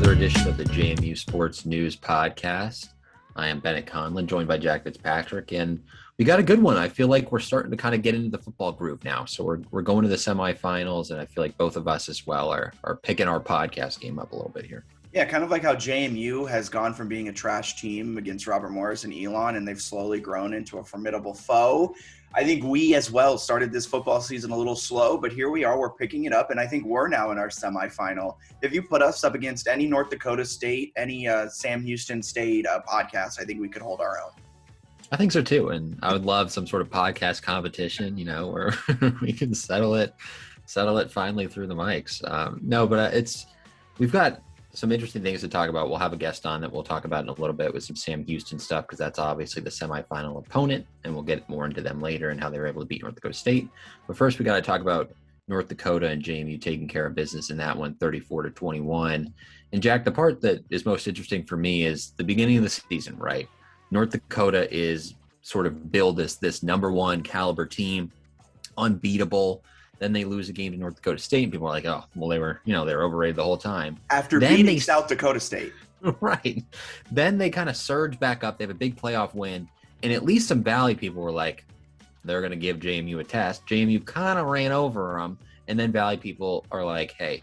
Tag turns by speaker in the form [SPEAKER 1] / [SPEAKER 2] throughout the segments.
[SPEAKER 1] another edition of the JMU Sports News podcast. I am Bennett Conlon, joined by Jack Fitzpatrick, and we got a good one. I feel like we're starting to kind of get into the football groove now. So we're going to the semifinals, and I feel like both of us as well are picking our podcast game up a little bit here.
[SPEAKER 2] Yeah, kind of like how JMU has gone from being a trash team against Robert Morris and Elon, and they've slowly grown into a formidable foe. I think we as well started this football season a little slow, but here we are. We're picking it up, and I think we're now in our semifinal. If you put us up against any North Dakota State, any Sam Houston State podcast, I think we could hold our own.
[SPEAKER 1] I think so too, and I would love some sort of podcast competition, where we can settle it finally through the mics. We've got some interesting things to talk about. We'll have a guest on that we'll talk about in a little bit with some Sam Houston stuff, because that's obviously the semifinal opponent, and we'll get more into them later and how they were able to beat North Dakota State. But first, we got to talk about North Dakota and JMU taking care of business in that one, 34-21. And Jack, the part that is most interesting for me is the beginning of the season, right? North Dakota is sort of billed this number one caliber team, unbeatable. Then they lose a game to North Dakota State, and people are like, "Oh, well, they were overrated the whole time."
[SPEAKER 2] After beating South Dakota State,
[SPEAKER 1] right? Then they kind of surge back up. They have a big playoff win, and at least some Valley people were like, "They're going to give JMU a test." JMU kind of ran over them, and then Valley people are like, "Hey,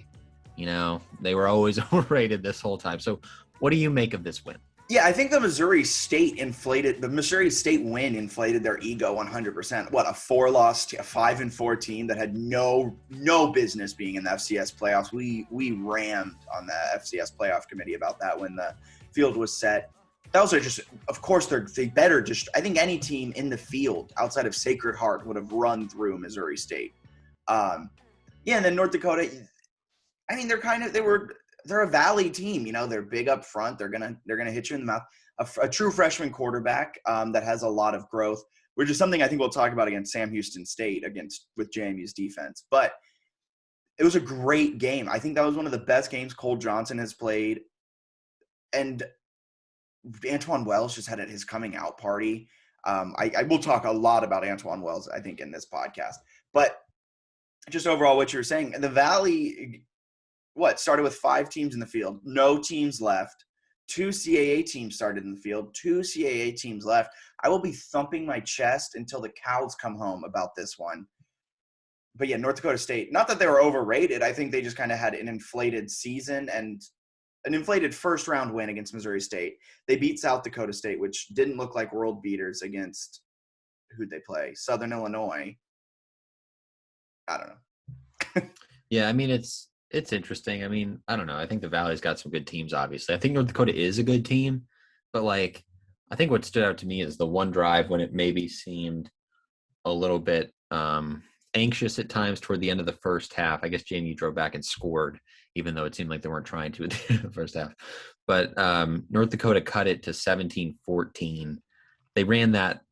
[SPEAKER 1] they were always overrated this whole time." So, what do you make of this win?
[SPEAKER 2] Yeah, I think the Missouri State win inflated their ego 100%. What, a 5-4 team that had no business being in the FCS playoffs. We rammed on the FCS playoff committee about that when the field was set. That was just, of course, they better just. I think any team in the field outside of Sacred Heart would have run through Missouri State. And then North Dakota. I mean, they're a Valley team, they're big up front. They're gonna hit you in the mouth. A true freshman quarterback that has a lot of growth, which is something I think we'll talk about against Sam Houston State with JMU's defense. But it was a great game. I think that was one of the best games Cole Johnson has played. And Antoine Wells just had his coming out party. I will talk a lot about Antoine Wells, I think, in this podcast. But just overall, what you were saying, the Valley – started with 5 teams in the field, no teams left. 2 CAA teams started in the field, 2 CAA teams left. I will be thumping my chest until the cows come home about this one. But yeah, North Dakota State, not that they were overrated. I think they just kind of had an inflated season and an inflated first-round win against Missouri State. They beat South Dakota State, which didn't look like world beaters against who'd they play? Southern Illinois. I don't know.
[SPEAKER 1] Yeah, I mean, it's interesting. I mean, I don't know. I think the Valley's got some good teams, obviously. I think North Dakota is a good team, but I think what stood out to me is the one drive when it maybe seemed a little bit anxious at times toward the end of the first half. I guess JMU drove back and scored, even though it seemed like they weren't trying to at the end of the first half. But North Dakota cut it to 17-14. They ran that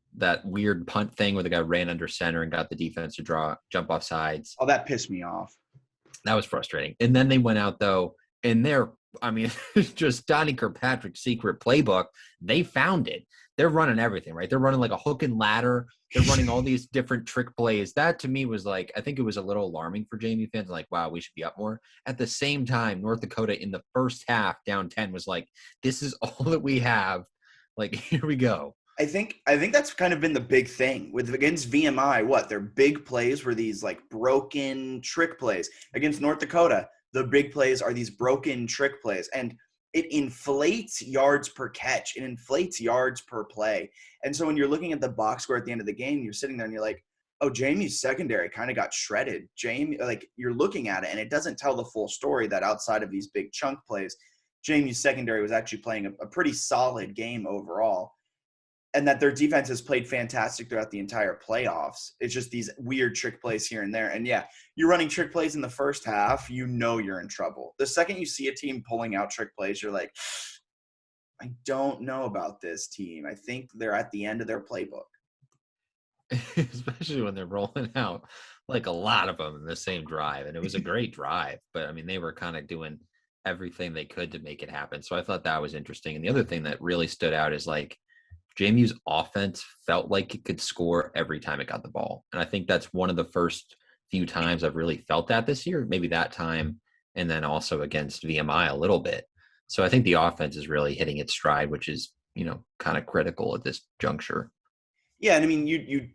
[SPEAKER 1] weird punt thing where the guy ran under center and got the defense to jump off sides.
[SPEAKER 2] Oh, that pissed me off.
[SPEAKER 1] That was frustrating. And then they went out, though, and just Donnie Kirkpatrick's secret playbook. They found it. They're running everything, right? They're running like a hook and ladder. They're running all these different trick plays. That, to me, was I think it was a little alarming for JMU fans. Like, wow, we should be up more. At the same time, North Dakota in the first half, down 10, was like, this is all that we have. Like, here we go.
[SPEAKER 2] I think that's kind of been the big thing against VMI. Their big plays were these broken trick plays. Against North Dakota, the big plays are these broken trick plays, and it inflates yards per catch. It inflates yards per play. And so when you're looking at the box score at the end of the game, you're sitting there and you're like, oh, JMU's secondary kind of got shredded. You're looking at it, and it doesn't tell the full story that outside of these big chunk plays, JMU's secondary was actually playing a pretty solid game overall. And that their defense has played fantastic throughout the entire playoffs. It's just these weird trick plays here and there. And yeah, you're running trick plays in the first half, you're in trouble. The second you see a team pulling out trick plays, you're like, I don't know about this team. I think they're at the end of their playbook.
[SPEAKER 1] Especially when they're rolling out a lot of them in the same drive. And it was a great drive, but they were kind of doing everything they could to make it happen. So I thought that was interesting. And the other thing that really stood out is JMU's offense felt like it could score every time it got the ball. And I think that's one of the first few times I've really felt that this year, maybe that time, and then also against VMI a little bit. So I think the offense is really hitting its stride, which is, kind of critical at this juncture.
[SPEAKER 2] Yeah, and I mean,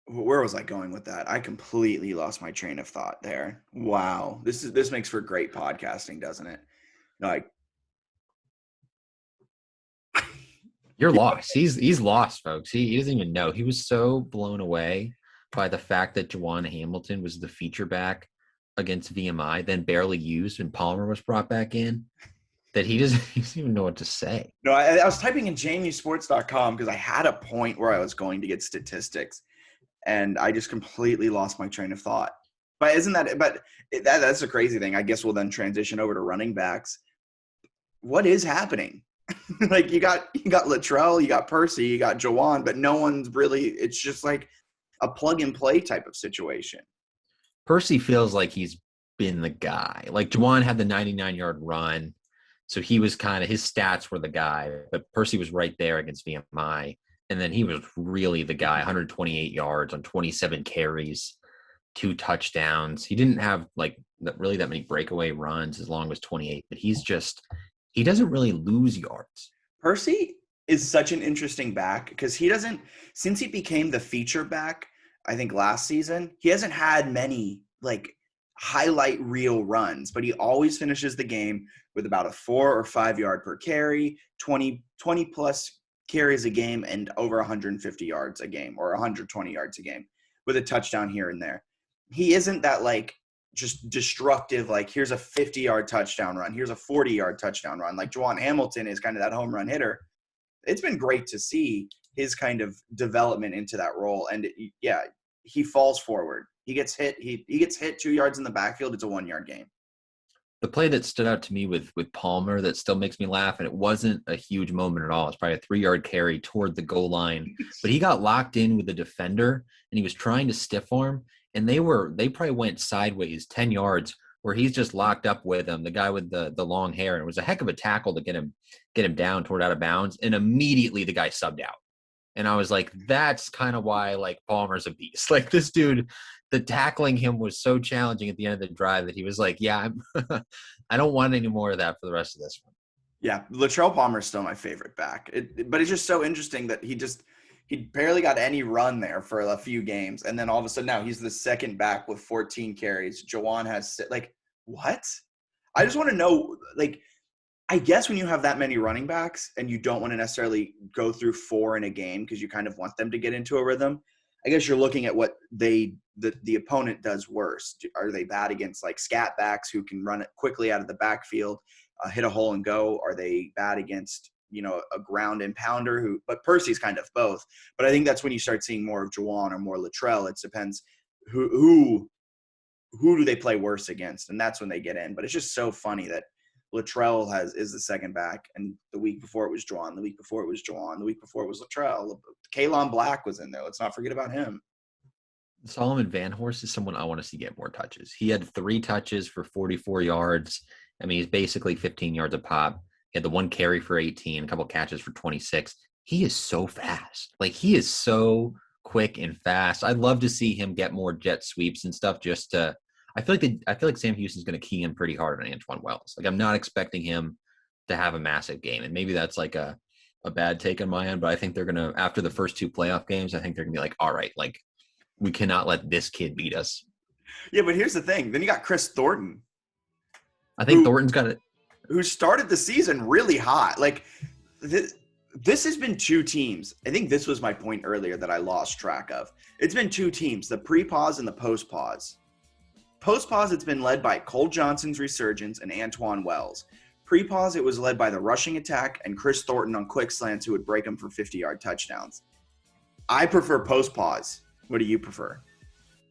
[SPEAKER 2] where was I going with that? I completely lost my train of thought there. Wow, this makes for great podcasting, doesn't it? Like,
[SPEAKER 1] You're lost. He's lost, folks. He doesn't even know. He was so blown away by the fact that Juwan Hamilton was the feature back against VMI, then barely used, and Palmer was brought back in, that he doesn't even know what to say.
[SPEAKER 2] no, I was typing in JMUSports.com because I had a point where I was going to get statistics, and I just completely lost my train of thought. But that's a crazy thing. I guess we'll then transition over to running backs. What is happening? Like you got Latrell, you got Percy, you got Juwan, but no one's really. It's just like a plug and play type of situation.
[SPEAKER 1] Percy feels like he's been the guy. Like Juwan had the 99-yard run, so he was kind of, his stats were the guy, but Percy was right there against VMI, and then he was really the guy. 128 yards on 27 carries, 2 touchdowns. He didn't have like really that many breakaway runs as long as 28, but he doesn't really lose yards.
[SPEAKER 2] Percy is such an interesting back because since he became the feature back, I think last season, he hasn't had many like highlight reel runs, but he always finishes the game with about a 4 or 5 yard per carry, 20 plus carries a game, and over 150 yards a game or 120 yards a game with a touchdown here and there. He isn't that like just destructive, like here's a 50-yard touchdown run, here's a 40-yard touchdown run. Like Juwan Hamilton is kind of that home run hitter. It's been great to see his kind of development into that role. And he falls forward. He gets hit. He gets hit 2 yards in the backfield. It's a 1 yard game.
[SPEAKER 1] The play that stood out to me with Palmer that still makes me laugh, and it wasn't a huge moment at all. It's probably a 3-yard carry toward the goal line, but he got locked in with the defender, and he was trying to stiff arm, and they probably went sideways 10 yards where he's just locked up with him, the guy with the long hair, and it was a heck of a tackle to get him down toward out of bounds, and immediately the guy subbed out. And I was like, that's kind of why, like, Palmer's a beast. Like, this dude, the tackling him was so challenging at the end of the drive that he was like, yeah, I don't want any more of that for the rest of this one.
[SPEAKER 2] Yeah, Latrell Palmer's still my favorite back. But it's just so interesting that he barely got any run there for a few games. And then all of a sudden now he's the second back with 14 carries. Juwan has, like, what? I just want to know, like, I guess when you have that many running backs and you don't want to necessarily go through 4 in a game because you kind of want them to get into a rhythm, I guess you're looking at what the opponent does worst. Are they bad against like scat backs who can run it quickly out of the backfield, hit a hole and go? Are they bad against, a ground and pounder but Percy's kind of both. But I think that's when you start seeing more of Juwan or more Latrell. It depends who do they play worse against, and that's when they get in. But it's just so funny that Latrell is the second back, and the week before it was Juwan, the week before it was Juwan, the week before it was Latrell. Kalon Black was in there. Let's not forget about him.
[SPEAKER 1] Solomon Van Horst is someone I want to see get more touches. He had 3 touches for 44 yards. I mean, he's basically 15 yards a pop. He had the 1 carry for 18, a couple catches for 26. He is so fast. Like, he is so quick and fast. I'd love to see him get more jet sweeps and stuff just to – I feel like Sam Houston's going to key in pretty hard on Antoine Wells. Like, I'm not expecting him to have a massive game, and maybe that's like a bad take on my end, but I think they're going to, after the first 2 playoff games, I think they're going to be like, all right, like, we cannot let this kid beat us.
[SPEAKER 2] Yeah, but here's the thing. Then you got Chris Thornton.
[SPEAKER 1] I think Thornton's got it.
[SPEAKER 2] Who started the season really hot. Like, this has been 2 teams. I think this was my point earlier that I lost track of. It's been 2 teams, the pre-pause and the post-pause. Post-pause, it's been led by Cole Johnson's resurgence and Antoine Wells. Pre-pause, it was led by the rushing attack and Chris Thornton on quick slants who would break them for 50-yard touchdowns. I prefer post-pause. What do you prefer?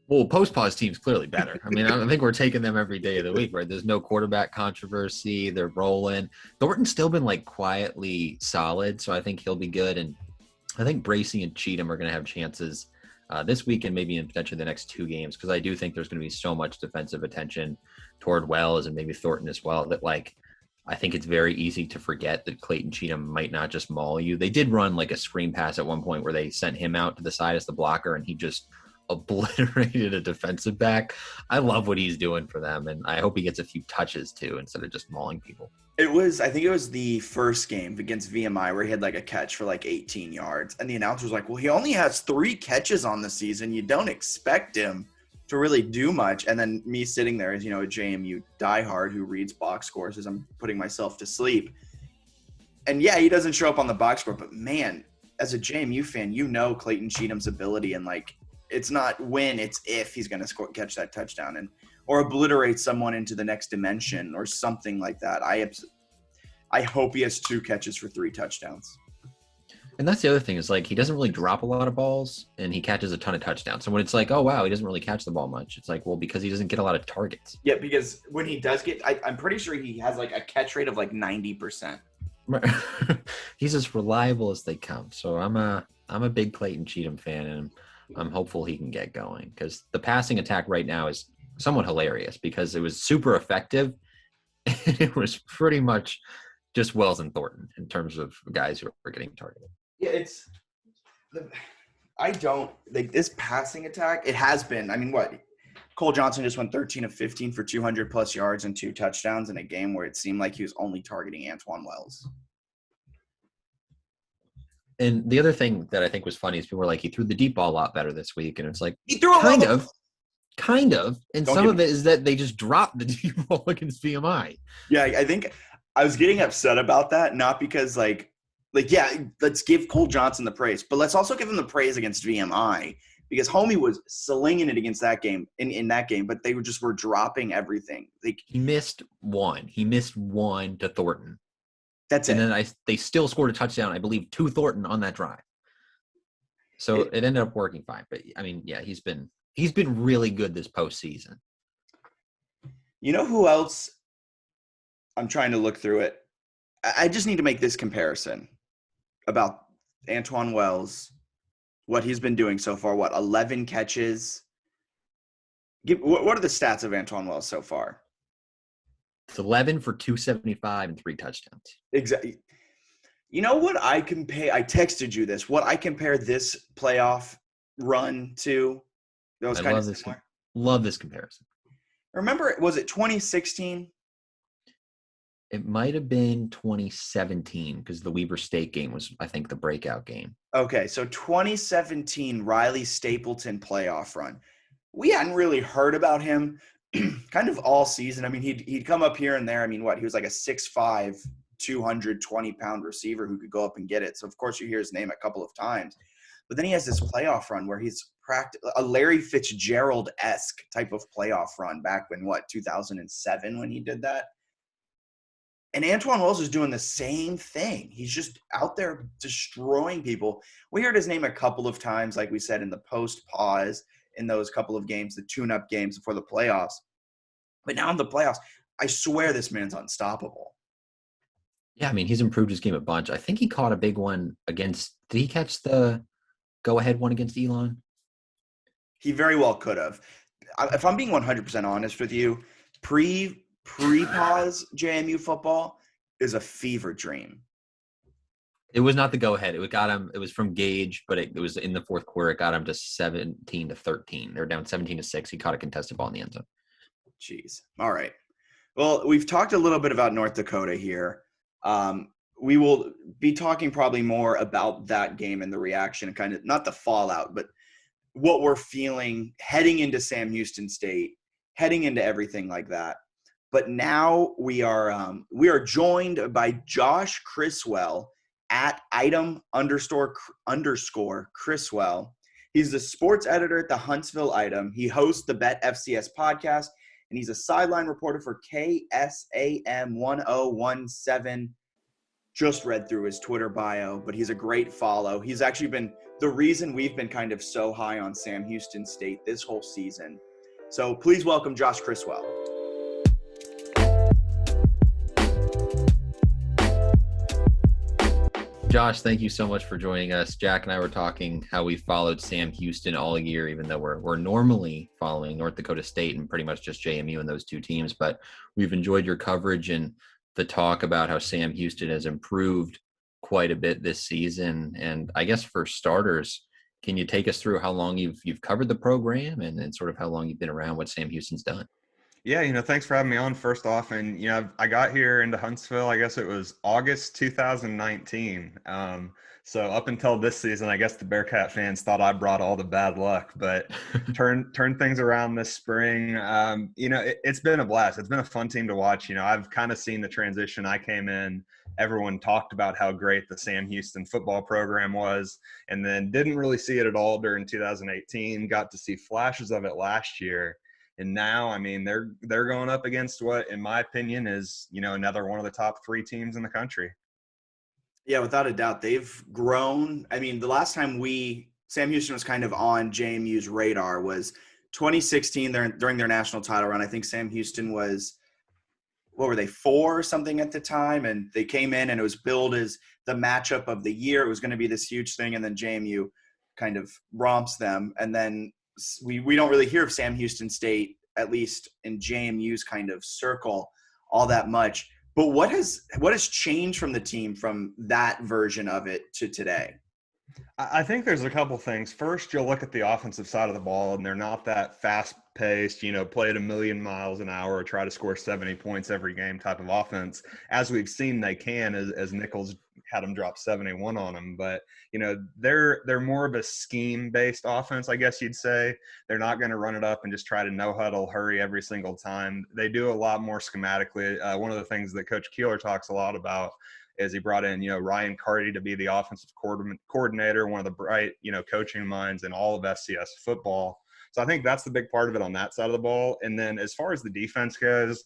[SPEAKER 1] Well, post-pause team's clearly better. I mean, I think we're taking them every day of the week, right? There's no quarterback controversy. They're rolling. Thornton's still been, like, quietly solid, so I think he'll be good. And I think Bracey and Cheatham are going to have chances this week and maybe in potentially the next 2 games, because I do think there's going to be so much defensive attention toward Wells and maybe Thornton as well that, like, I think it's very easy to forget that Clayton Cheatham might not just maul you. They did run like a screen pass at one point where they sent him out to the side as the blocker, and he just obliterated a defensive back. I love what he's doing for them, and I hope he gets a few touches too instead of just mauling people.
[SPEAKER 2] I think it was the first game against VMI where he had like a catch for like 18 yards. And the announcer was like, well, he only has 3 catches on the season. You don't expect him to really do much. And then me sitting there as, a JMU diehard who reads box scores as I'm putting myself to sleep. And yeah, he doesn't show up on the box score, but man, as a JMU fan, Clayton Cheatham's ability, and like, it's not when, it's if he's going to catch that touchdown or obliterate someone into the next dimension or something like that. I hope he has 2 catches for 3 touchdowns.
[SPEAKER 1] And that's the other thing is like he doesn't really drop a lot of balls and he catches a ton of touchdowns. So when it's like, oh wow, he doesn't really catch the ball much, it's like, well, because he doesn't get a lot of targets.
[SPEAKER 2] Yeah, because when he does get, I'm pretty sure he has like a catch rate of like 90%.
[SPEAKER 1] He's as reliable as they come. So I'm a big Clayton Cheatham fan, and I'm hopeful he can get going because the passing attack right now is somewhat hilarious because it was super effective. It was pretty much just Wells and Thornton in terms of guys who are getting targeted.
[SPEAKER 2] Yeah, I don't like this passing attack. It has been. I mean, Cole Johnson just went 13 of 15 for 200 plus yards and 2 touchdowns in a game where it seemed like he was only targeting Antoine Wells.
[SPEAKER 1] And the other thing that I think was funny is people were like, he threw the deep ball a lot better this week. And it's like,
[SPEAKER 2] he threw
[SPEAKER 1] kind of. And
[SPEAKER 2] Don't
[SPEAKER 1] some of it is that they just dropped the deep ball against VMI.
[SPEAKER 2] Yeah, I think I was getting upset about that, not because like yeah, let's give Cole Johnson the praise, but let's also give him the praise against VMI because homie was slinging it against that game in that game, but they were dropping everything. Like
[SPEAKER 1] he missed one. He missed one to Thornton.
[SPEAKER 2] That's
[SPEAKER 1] and
[SPEAKER 2] it.
[SPEAKER 1] And then they still scored a touchdown, I believe, to Thornton on that drive. So it ended up working fine. But I mean, yeah, he's been really good this postseason.
[SPEAKER 2] You know who else? I'm trying to look through it. I just need to make this comparison about Antoine Wells, what he's been doing so far. 11 catches? What are the stats of Antoine Wells so far?
[SPEAKER 1] It's 11 for 275 and 3 touchdowns.
[SPEAKER 2] Exactly. You know what I texted you this. What I compare this playoff run to? Those kind of similar.
[SPEAKER 1] Love this comparison.
[SPEAKER 2] Remember, was it 2016?
[SPEAKER 1] It might have been 2017 because the Weber State game was, I think, the breakout game.
[SPEAKER 2] Okay, so 2017 Riley Stapleton playoff run. We hadn't really heard about him kind of all season. I mean, he'd come up here and there. I mean, he was like a 6'5", 220-pound receiver who could go up and get it. So, of course, you hear his name a couple of times. But then he has this playoff run where he's a Larry Fitzgerald-esque type of playoff run back when, 2007 when he did that? And Antoine Wells is doing the same thing. He's just out there destroying people. We heard his name a couple of times, like we said, in the post-pause, in those couple of games, the tune-up games before the playoffs. But now in the playoffs, I swear this man's unstoppable.
[SPEAKER 1] Yeah, I mean, he's improved his game a bunch. I think he caught a big one against – did he catch the go-ahead one against Elon?
[SPEAKER 2] He very well could have. If I'm being 100% honest with you, pre-pause JMU football is a fever dream.
[SPEAKER 1] It was not the go-ahead. It got him. It was from Gage, but it was in the fourth quarter. It got him to 17-13. They were down 17-6. He caught a contested ball in the end zone.
[SPEAKER 2] Jeez. All right. Well, we've talked a little bit about North Dakota here. We will be talking probably more about that game and the reaction and kind of not the fallout, but what we're feeling heading into Sam Houston State, heading into everything like that. But now we are joined by Josh Criswell at item_Criswell. He's the sports editor at the Huntsville Item. He hosts the Bet FCS podcast, and he's a sideline reporter for KSAM 1017. Just read through his Twitter bio, but he's a great follow. He's actually been the reason we've been kind of so high on Sam Houston State this whole season. So please welcome Josh Criswell.
[SPEAKER 1] Josh, thank you so much for joining us. Jack and I were talking how we followed Sam Houston all year, even though we're normally following North Dakota State and pretty much just JMU and those two teams. But we've enjoyed your coverage and the talk about how Sam Houston has improved quite a bit this season. And I guess for starters, Can you take us through how long you've covered the program and sort of how long you've been around what Sam Houston's done?
[SPEAKER 3] Yeah, thanks for having me on first off. And, I got here into Huntsville, I guess it was August 2019. So up until this season, I guess the Bearcat fans thought I brought all the bad luck, but turned things around this spring. It's been a blast. It's been a fun team to watch. I've kind of seen the transition. I came in, everyone talked about how great the Sam Houston football program was, and then didn't really see it at all during 2018. Got to see flashes of it last year. And now, I mean, they're going up against what, in my opinion, is, another one of the top 3 teams in the country.
[SPEAKER 2] Yeah, without a doubt, they've grown. I mean, the last time Sam Houston was kind of on JMU's radar was 2016 during their national title run. I think Sam Houston was, what were they, 4 or something at the time? And they came in and it was billed as the matchup of the year. It was going to be this huge thing. And then JMU kind of romps them. And then we don't really hear of Sam Houston State, at least in JMU's kind of circle, all that much. But what has changed from the team from that version of it to today?
[SPEAKER 3] I think there's a couple things. First, you'll look at the offensive side of the ball, and they're not that fast-paced, play at a million miles an hour or try to score 70 points every game type of offense. As we've seen, they can, as Nichols had them drop 71 on them. But, they're more of a scheme-based offense, I guess you'd say. They're not going to run it up and just try to no-huddle, hurry every single time. They do a lot more schematically. One of the things that Coach Keeler talks a lot about is he brought in, Ryan Carty to be the offensive coordinator, one of the bright, coaching minds in all of FCS football. So I think that's the big part of it on that side of the ball. And then as far as the defense goes,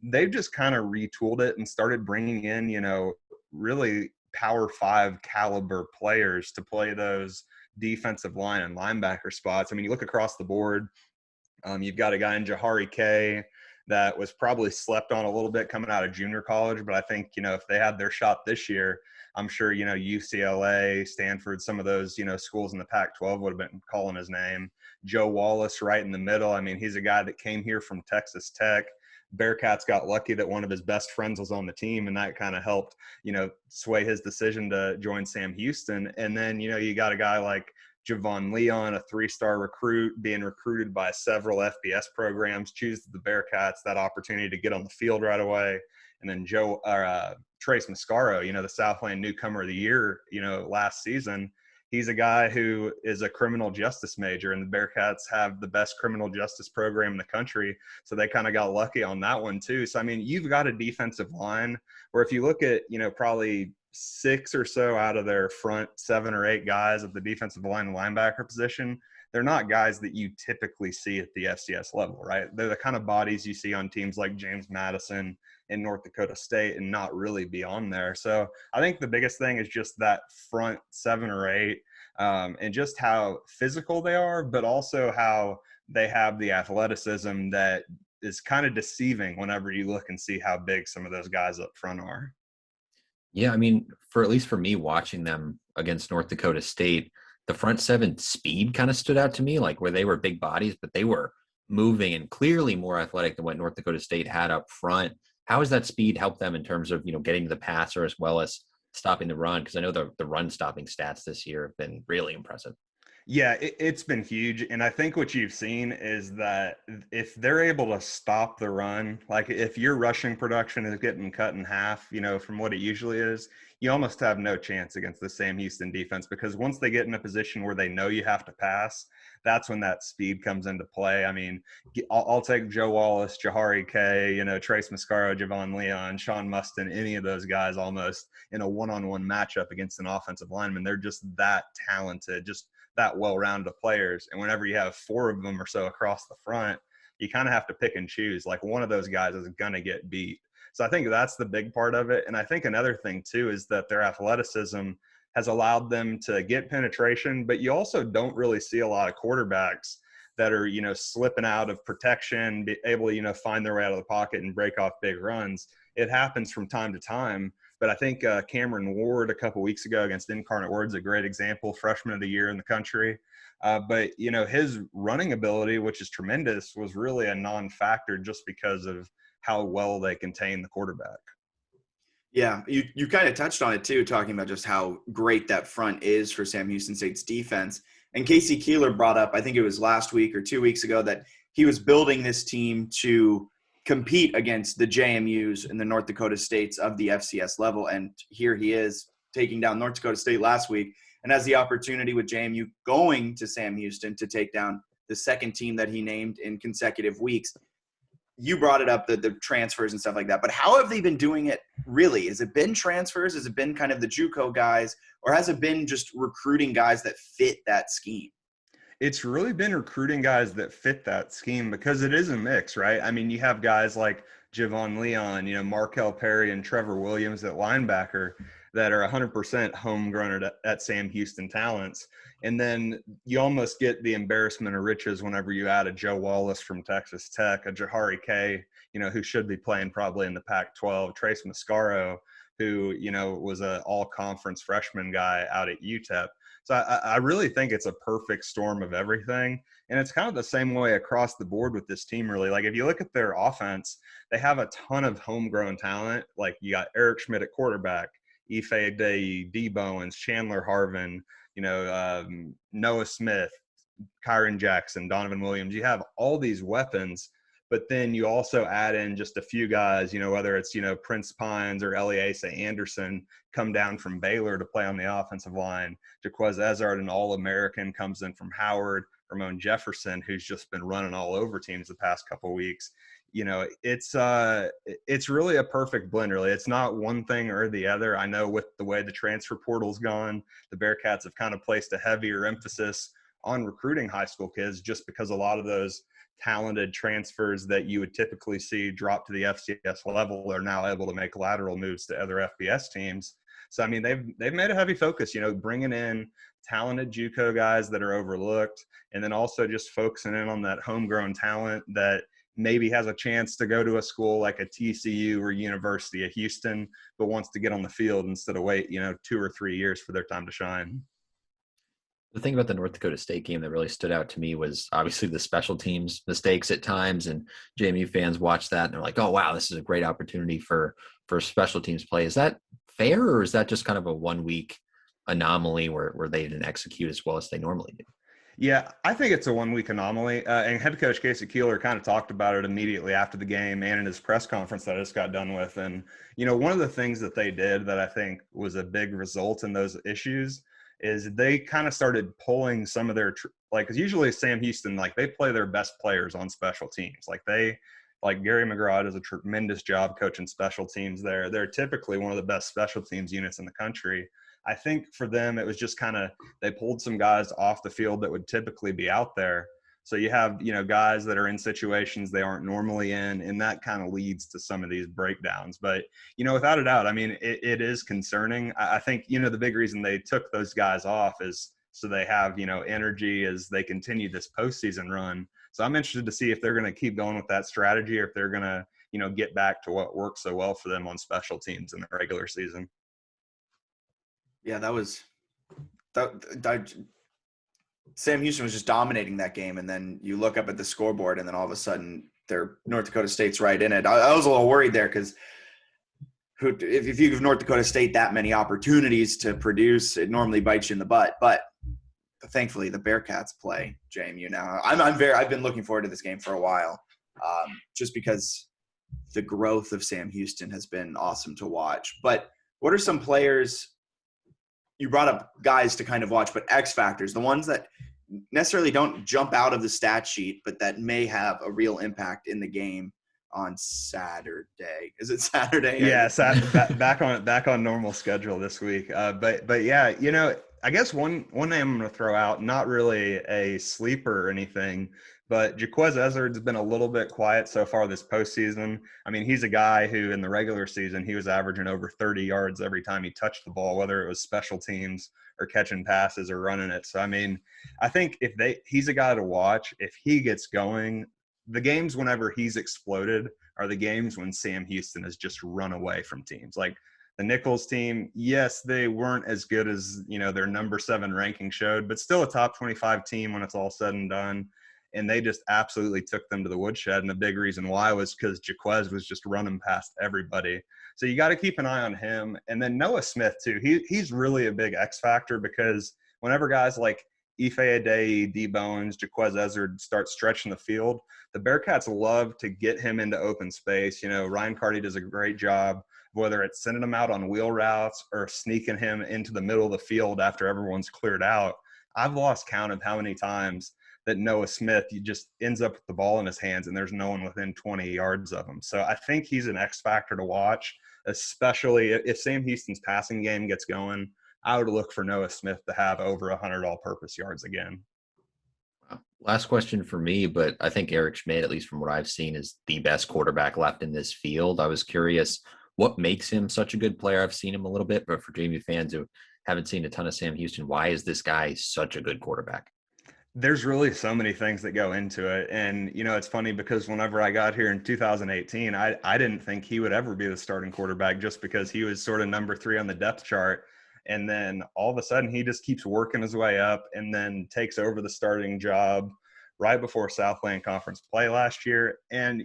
[SPEAKER 3] they've just kind of retooled it and started bringing in, really Power 5 caliber players to play those defensive line and linebacker spots. I mean, you look across the board, you've got a guy in Jahari K that was probably slept on a little bit coming out of junior college. But I think, if they had their shot this year, I'm sure, UCLA, Stanford, some of those, schools in the Pac-12 would have been calling his name. Joe Wallace right in the middle. I mean, he's a guy that came here from Texas Tech. Bearkats got lucky that one of his best friends was on the team, and that kind of helped, sway his decision to join Sam Houston. And then, you got a guy like Javon Leon, a 3-star recruit, being recruited by several FBS programs, chooses the Bearkats, that opportunity to get on the field right away. And then Trace Mascaro, the Southland Newcomer of the Year, last season. He's a guy who is a criminal justice major, and the Bearkats have the best criminal justice program in the country. So they kind of got lucky on that one too. So, I mean, you've got a defensive line where if you look at, probably 6 or so out of their front 7 or 8 guys at the defensive line and linebacker position, they're not guys that you typically see at the FCS level, right? They're the kind of bodies you see on teams like James Madison and North Dakota State, and not really beyond there. So I think the biggest thing is just that front 7 or 8, and just how physical they are, but also how they have the athleticism that is kind of deceiving whenever you look and see how big some of those guys up front are.
[SPEAKER 1] Yeah, I mean, at least for me watching them against North Dakota State, the front 7 speed kind of stood out to me, like where they were big bodies, but they were moving and clearly more athletic than what North Dakota State had up front. How has that speed helped them in terms of, getting to the passer as well as stopping the run? Because I know the run stopping stats this year have been really impressive.
[SPEAKER 3] Yeah, it's been huge. And I think what you've seen is that if they're able to stop the run, like if your rushing production is getting cut in half, from what it usually is, you almost have no chance against the Sam Houston defense, because once they get in a position where they know you have to pass, that's when that speed comes into play. I mean, I'll take Joe Wallace, Jahari K, Trace Mascaro, Javon Leon, Sean Mustin, any of those guys almost in a one-on-one matchup against an offensive lineman. They're just that talented, just that well-rounded players. And whenever you have 4 of them or so across the front, you kind of have to pick and choose. Like, one of those guys is going to get beat. So I think that's the big part of it. And I think another thing too is that their athleticism has allowed them to get penetration, but you also don't really see a lot of quarterbacks that are, slipping out of protection, be able to, find their way out of the pocket and break off big runs. It happens from time to time. But I think Cameron Ward a couple weeks ago against Incarnate Word's a great example, freshman of the year in the country. But, his running ability, which is tremendous, was really a non-factor just because of how well they contain the quarterback.
[SPEAKER 2] Yeah, you kind of touched on it too, talking about just how great that front is for Sam Houston State's defense. And Casey Keeler brought up, I think it was last week or 2 weeks ago, that he was building this team to compete against the JMUs and the North Dakota States of the FCS level. And here he is taking down North Dakota State last week and has the opportunity with JMU going to Sam Houston to take down the second team that he named in consecutive weeks. You brought it up, the transfers and stuff like that, but how have they been doing it really? Has it been transfers? Has it been kind of the JUCO guys, or has it been just recruiting guys that fit that scheme?
[SPEAKER 3] It's really been recruiting guys that fit that scheme because it is a mix, right? I mean, you have guys like Javon Leon, Markel Perry and Trevor Williams at linebacker that are 100% homegrown at Sam Houston talents. And then you almost get the embarrassment of riches whenever you add a Joe Wallace from Texas Tech, a Jahari K, who should be playing probably in the Pac-12, Trace Mascaro, who, was an all-conference freshman guy out at UTEP. So I really think it's a perfect storm of everything. And it's kind of the same way across the board with this team, really. Like, if you look at their offense, they have a ton of homegrown talent. Like, you got Eric Schmidt at quarterback, Ife Adeyi, D. Bowens, Chandler Harvin, Noah Smith, Kyron Jackson, Donovan Williams. You have all these weapons, but then you also add in just a few guys, whether it's, Prince Pines or Eliasa Anderson come down from Baylor to play on the offensive line. Jaquez Ezard, an All-American, comes in from Howard. Ramon Jefferson, who's just been running all over teams the past couple of weeks. It's really a perfect blend, really. It's not one thing or the other. I know with the way the transfer portal's gone, the Bearkats have kind of placed a heavier emphasis on recruiting high school kids just because a lot of those talented transfers that you would typically see drop to the FCS level are now able to make lateral moves to other FBS teams. So, I mean, they've made a heavy focus, bringing in talented JUCO guys that are overlooked, and then also just focusing in on that homegrown talent that maybe has a chance to go to a school like a TCU or University of Houston, but wants to get on the field instead of wait, 2 or 3 years for their time to shine.
[SPEAKER 1] The thing about the North Dakota State game that really stood out to me was obviously the special teams mistakes at times, and JMU fans watch that and they're like, oh, wow, this is a great opportunity for special teams play. Is that fair, or is that just kind of a 1 week anomaly where they didn't execute as well as they normally do?
[SPEAKER 3] Yeah, I think it's a 1 week anomaly. And head coach Casey Keeler kind of talked about it immediately after the game and in his press conference that I just got done with. And, one of the things that they did that I think was a big result in those issues is they kind of started pulling some of their because usually Sam Houston, they play their best players on special teams. Gary McGraw does a tremendous job coaching special teams there. They're typically one of the best special teams units in the country. I think for them, it was just kind of they pulled some guys off the field that would typically be out there. So you have, guys that are in situations they aren't normally in, and that kind of leads to some of these breakdowns. But, without a doubt, I mean, it is concerning. I think, the big reason they took those guys off is so they have, energy as they continue this postseason run. So I'm interested to see if they're going to keep going with that strategy or if they're going to, get back to what worked so well for them on special teams in the regular season.
[SPEAKER 2] Yeah, Sam Houston was just dominating that game, and then you look up at the scoreboard, and then all of a sudden, North Dakota State's right in it. I was a little worried there because if you give North Dakota State that many opportunities to produce, it normally bites you in the butt. But thankfully, the Bearkats play JMU now. I've been looking forward to this game for a while, just because the growth of Sam Houston has been awesome to watch. But what are some players? You brought up guys to kind of watch, but X factors, the ones that necessarily don't jump out of the stat sheet, but that may have a real impact in the game on Saturday. Is it Saturday?
[SPEAKER 3] Yeah, back on normal schedule this week. But yeah, I guess one name I'm going to throw out, not really a sleeper or anything, but Jaquez Ezard's been a little bit quiet so far this postseason. I mean, he's a guy who in the regular season, he was averaging over 30 yards every time he touched the ball, whether it was special teams or catching passes or running it. So, I mean, I think he's a guy to watch. If he gets going, the games whenever he's exploded are the games when Sam Houston has just run away from teams. Like the Nichols team, yes, they weren't as good as, their number 7 ranking showed, but still a top 25 team when it's all said and done. And they just absolutely took them to the woodshed. And the big reason why was because Jaquez was just running past everybody. So you got to keep an eye on him. And then Noah Smith, too. He's really a big X factor because whenever guys like Ife Adeye, D. Bowens, Jaquez Ezzard start stretching the field, the Bearcats love to get him into open space. Ryan Carty does a great job, whether it's sending him out on wheel routes or sneaking him into the middle of the field after everyone's cleared out. I've lost count of how many times that Noah Smith just ends up with the ball in his hands and there's no one within 20 yards of him. So I think he's an X factor to watch, especially if Sam Houston's passing game gets going. I would look for Noah Smith to have over 100 all-purpose yards again.
[SPEAKER 1] Last question for me, but I think Eric Schmidt, at least from what I've seen, is the best quarterback left in this field. I was curious what makes him such a good player. I've seen him a little bit, but for JMU fans who haven't seen a ton of Sam Houston, why is this guy such a good quarterback?
[SPEAKER 3] There's really so many things that go into it. And, it's funny because whenever I got here in 2018, I didn't think he would ever be the starting quarterback just because he was sort of number 3 on the depth chart. And then all of a sudden he just keeps working his way up and then takes over the starting job right before Southland Conference play last year. And,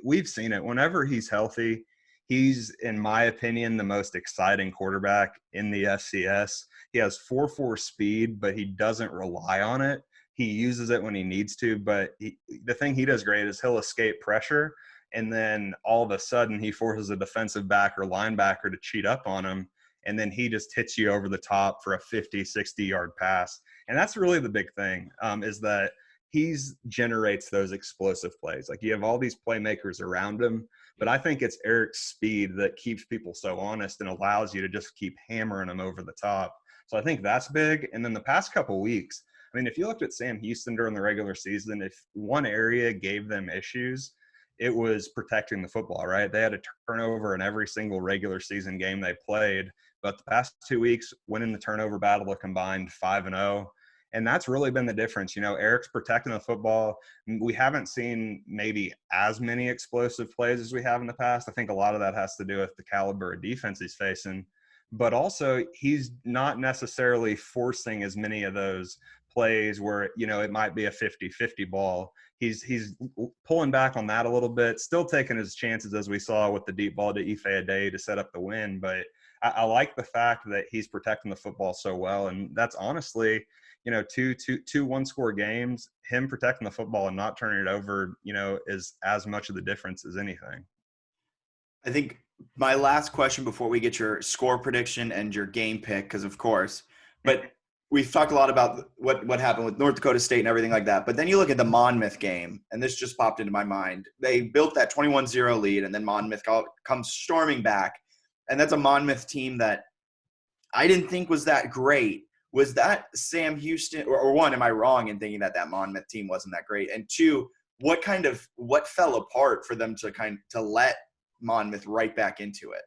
[SPEAKER 3] we've seen it. Whenever he's healthy, he's, in my opinion, the most exciting quarterback in the FCS. He has 4.4 speed, but he doesn't rely on it. He uses it when he needs to, but the thing he does great is he'll escape pressure, and then all of a sudden he forces a defensive back or linebacker to cheat up on him, and then he just hits you over the top for a 50, 60-yard pass. And that's really the big thing, is that he generates those explosive plays. Like, you have all these playmakers around him, but I think it's Eric's speed that keeps people so honest and allows you to just keep hammering them over the top. So I think that's big. And then the past couple weeks, I mean, if you looked at Sam Houston during the regular season, if one area gave them issues, it was protecting the football, right? They had a turnover in every single regular season game they played. But the past 2 weeks, winning the turnover battle, a combined 5-0. And that's really been the difference. Eric's protecting the football. We haven't seen maybe as many explosive plays as we have in the past. I think a lot of that has to do with the caliber of defense he's facing. But also, he's not necessarily forcing as many of those plays where, it might be a 50-50 ball. He's pulling back on that a little bit, still taking his chances, as we saw with the deep ball to Ife Adeye to set up the win. But I like the fact that he's protecting the football so well. And that's honestly, two one-score games, him protecting the football and not turning it over, is as much of the difference as anything.
[SPEAKER 2] I think my last question before we get your score prediction and your game pick, because of course, but we've talked a lot about what happened with North Dakota State and everything like that. But then you look at the Monmouth game, and this just popped into my mind. They built that 21-0 lead, and then Monmouth comes storming back. And that's a Monmouth team that I didn't think was that great. Was that Sam Houston, or one, am I wrong in thinking that Monmouth team wasn't that great? And two, what fell apart for them to let Monmouth right back into it?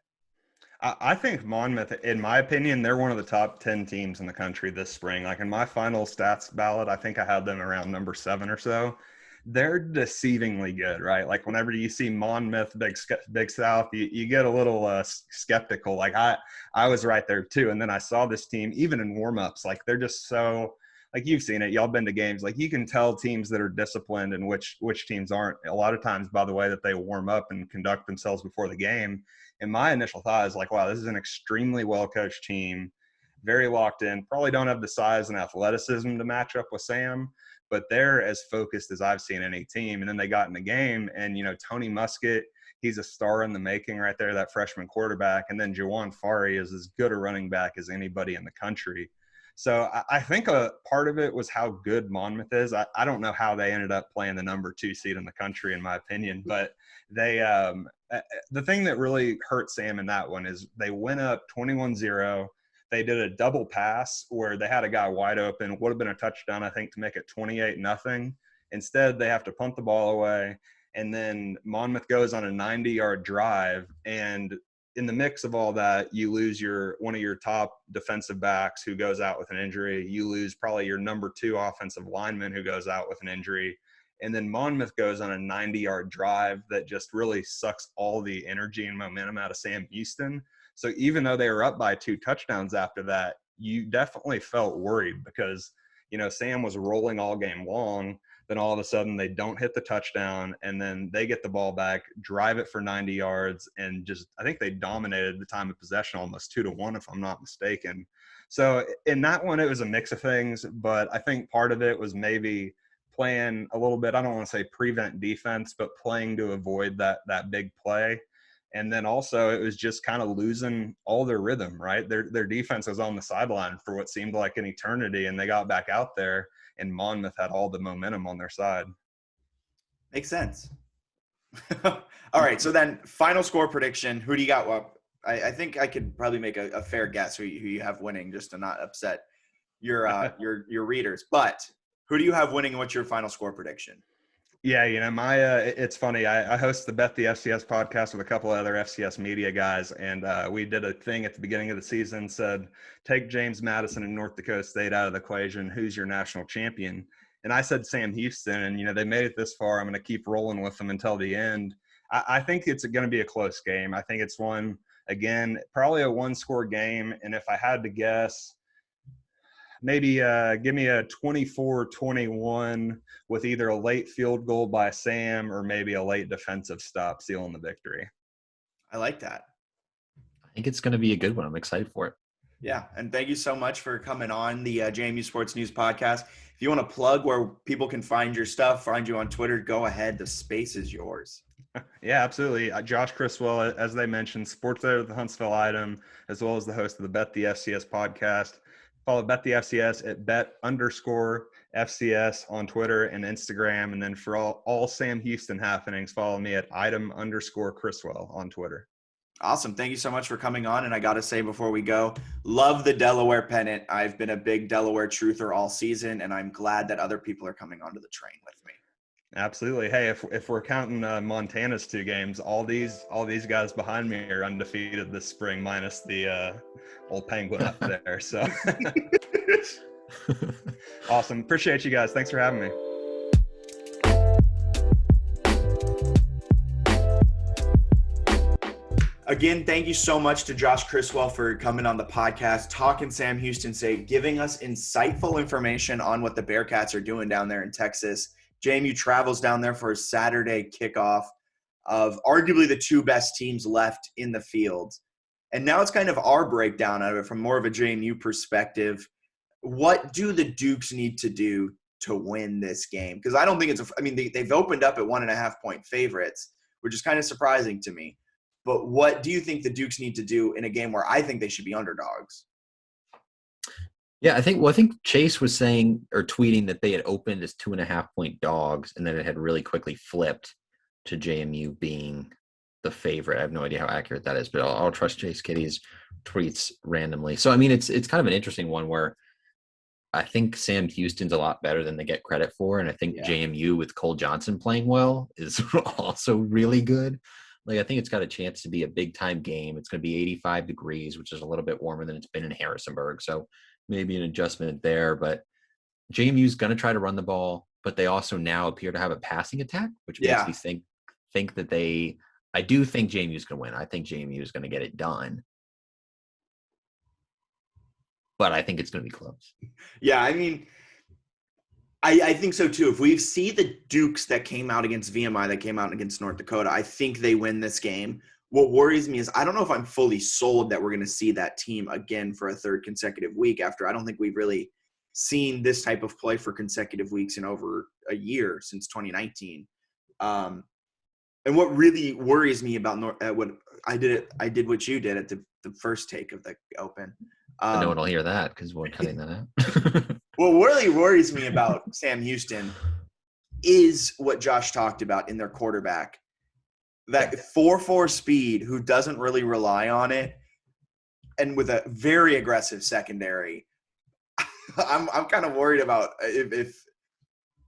[SPEAKER 3] I think Monmouth, in my opinion, they're one of the top 10 teams in the country this spring. Like, in my final stats ballot, I think I had them around number 7 or so. They're deceivingly good, right? Like, whenever you see Monmouth, Big South, you get a little skeptical. Like, I was right there too. And then I saw this team, even in warmups, like, they're just so, like, you've seen it. Y'all been to games. Like, you can tell teams that are disciplined and which teams aren't. A lot of times by the way that they warm up and conduct themselves before the game. And my initial thought is like, wow, this is an extremely well-coached team, very locked in, probably don't have the size and athleticism to match up with Sam, but they're as focused as I've seen any team. And then they got in the game, and, Tony Muskett, he's a star in the making right there, that freshman quarterback. And then Jawan Fari is as good a running back as anybody in the country. So I think a part of it was how good Monmouth is. I don't know how they ended up playing the number 2 seed in the country, in my opinion, but they the thing that really hurt Sam in that one is they went up 21-0. They did a double pass where they had a guy wide open, would have been a touchdown, I think, to make it 28-0. Instead, they have to punt the ball away. And then Monmouth goes on a 90-yard drive, and in the mix of all that, you lose one of your top defensive backs who goes out with an injury. You lose probably your number 2 offensive lineman who goes out with an injury. And then Monmouth goes on a 90-yard drive that just really sucks all the energy and momentum out of Sam Houston. So even though they were up by 2 touchdowns after that, you definitely felt worried because, Sam was rolling all game long. Then all of a sudden they don't hit the touchdown, and then they get the ball back, drive it for 90 yards, and I think they dominated the time of possession almost 2-1, if I'm not mistaken. So in that one, it was a mix of things, but I think part of it was maybe playing a little bit, I don't want to say prevent defense, but playing to avoid that big play. And then also it was just kind of losing all their rhythm, right? Their defense was on the sideline for what seemed like an eternity, and they got back out there, and Monmouth had all the momentum on their side.
[SPEAKER 2] Makes sense. All right, so then final score prediction. Who do you got? Well, I think I could probably make a fair guess who you have winning, just to not upset your readers. But who do you have winning, and what's your final score prediction?
[SPEAKER 3] Yeah, it's funny. I host the Bet the FCS podcast with a couple of other FCS media guys, and we did a thing at the beginning of the season, said, take James Madison and North Dakota State out of the equation. Who's your national champion? And I said Sam Houston, and they made it this far. I'm going to keep rolling with them until the end. I think it's going to be a close game. I think it's one, again, probably a one-score game, and if I had to guess, maybe give me a 24-21 with either a late field goal by Sam or maybe a late defensive stop sealing the victory.
[SPEAKER 2] I like that.
[SPEAKER 1] I think it's going to be a good one. I'm excited for it.
[SPEAKER 2] Yeah, and thank you so much for coming on the JMU Sports News podcast. If you want to plug where people can find your stuff, find you on Twitter, go ahead. The space is yours.
[SPEAKER 3] Yeah, absolutely. Josh Criswell, as they mentioned, sports editor of the Huntsville Item, as well as the host of the Bet the FCS podcast. Follow Bet the FCS at bet_FCS on Twitter and Instagram. And then for all Sam Houston happenings, follow me at item_Criswell on Twitter.
[SPEAKER 2] Awesome. Thank you so much for coming on. And I got to say before we go, love the Delaware pennant. I've been a big Delaware truther all season, and I'm glad that other people are coming onto the train with me.
[SPEAKER 3] Absolutely. Hey, if we're counting Montana's 2 games, all these guys behind me are undefeated this spring, minus the old Penguin up there. So awesome. Appreciate you guys. Thanks for having me.
[SPEAKER 2] Again, thank you so much to Josh Criswell for coming on the podcast, talking Sam Houston State, giving us insightful information on what the Bearkats are doing down there in Texas. JMU travels down there for a Saturday kickoff of arguably the 2 best teams left in the field. And now it's kind of our breakdown of it from more of a JMU perspective. What do the Dukes need to do to win this game? Because I don't think they've opened up at 1.5-point favorites, which is kind of surprising to me. But what do you think the Dukes need to do in a game where I think they should be underdogs?
[SPEAKER 1] Yeah, I think Chase was saying or tweeting that they had opened as 2.5-point dogs, and then it had really quickly flipped to JMU being the favorite. I have no idea how accurate that is, but I'll trust Chase Kitty's tweets randomly. So, it's kind of an interesting one where I think Sam Houston's a lot better than they get credit for, and I think JMU with Cole Johnson playing well is also really good. I think it's got a chance to be a big-time game. It's going to be 85 degrees, which is a little bit warmer than it's been in Harrisonburg. So maybe an adjustment there. But JMU's going to try to run the ball, but they also now appear to have a passing attack, which makes me think that I do think JMU's going to win. I think JMU is going to get it done. But I think it's going to be close.
[SPEAKER 2] Yeah, I think so too. If we see the Dukes that came out against VMI, that came out against North Dakota, I think they win this game. What worries me is I don't know if I'm fully sold that we're going to see that team again for a 3rd consecutive week after I don't think we've really seen this type of play for consecutive weeks in over a year since 2019. And what really worries me about what I did what you did at the first take of the Open.
[SPEAKER 1] No one will hear that because we're cutting that out.
[SPEAKER 2] What really worries me about Sam Houston is what Josh talked about in their quarterback. That 4.4 speed who doesn't really rely on it, and with a very aggressive secondary. I'm kind of worried about if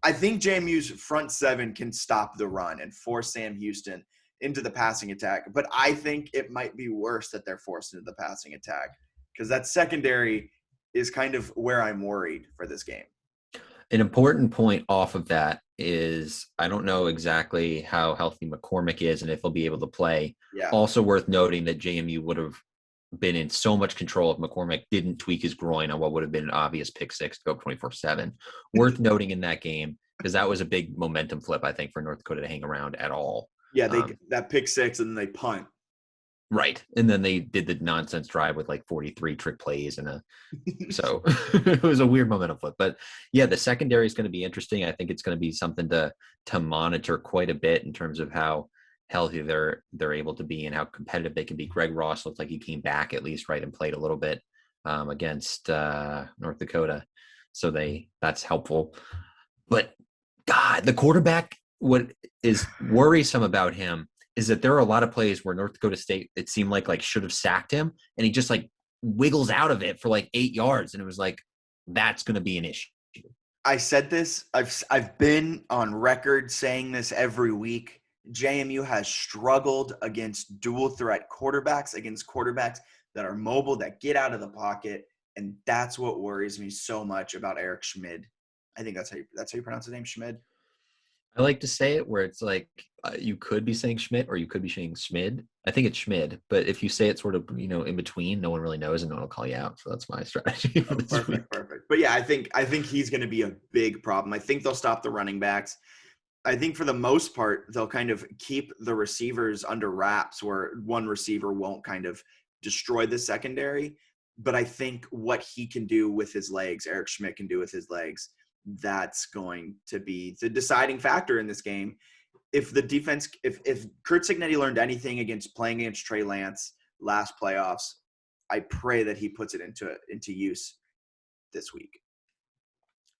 [SPEAKER 2] I think JMU's front 7 can stop the run and force Sam Houston into the passing attack. But I think it might be worse that they're forced into the passing attack because that secondary is kind of where I'm worried for this game.
[SPEAKER 1] An important point off of that is I don't know exactly how healthy McCormick is and if he'll be able to play.
[SPEAKER 2] Yeah.
[SPEAKER 1] Also worth noting that JMU would have been in so much control if McCormick didn't tweak his groin on what would have been an obvious pick 6 to go 24/7. Worth noting in that game because that was a big momentum flip, I think, for North Dakota to hang around at all.
[SPEAKER 2] Yeah, that pick 6 and then they punt.
[SPEAKER 1] Right. And then they did the nonsense drive with like 43 trick plays so it was a weird momentum flip. But yeah, the secondary is going to be interesting. I think it's going to be something to monitor quite a bit in terms of how healthy they're able to be and how competitive they can be. Greg Ross looked like he came back at least, right, and played a little bit against North Dakota. So that's helpful. But God, the quarterback, what is worrisome about him is that there are a lot of plays where North Dakota State, it seemed like should have sacked him, and he just like wiggles out of it for like 8 yards, and it was like, that's going to be an issue.
[SPEAKER 2] I said this. I've been on record saying this every week. JMU has struggled against dual threat quarterbacks, against quarterbacks that are mobile, that get out of the pocket, and that's what worries me so much about Eric Schmid. I think that's how you pronounce his name, Schmid.
[SPEAKER 1] I like to say it where it's like you could be saying Schmidt or you could be saying Schmid. I think it's Schmid, but if you say it sort of, in between, no one really knows and no one will call you out. So that's my strategy for this week.
[SPEAKER 2] Perfect. But yeah, I think he's going to be a big problem. I think they'll stop the running backs. I think for the most part, they'll kind of keep the receivers under wraps where one receiver won't kind of destroy the secondary. But I think what he can do with his legs, Eric Schmidt can do with his legs, that's going to be the deciding factor in this game. If the defense, if Kurt Cignetti learned anything against playing against Trey Lance last playoffs, I pray that he puts it into use this week.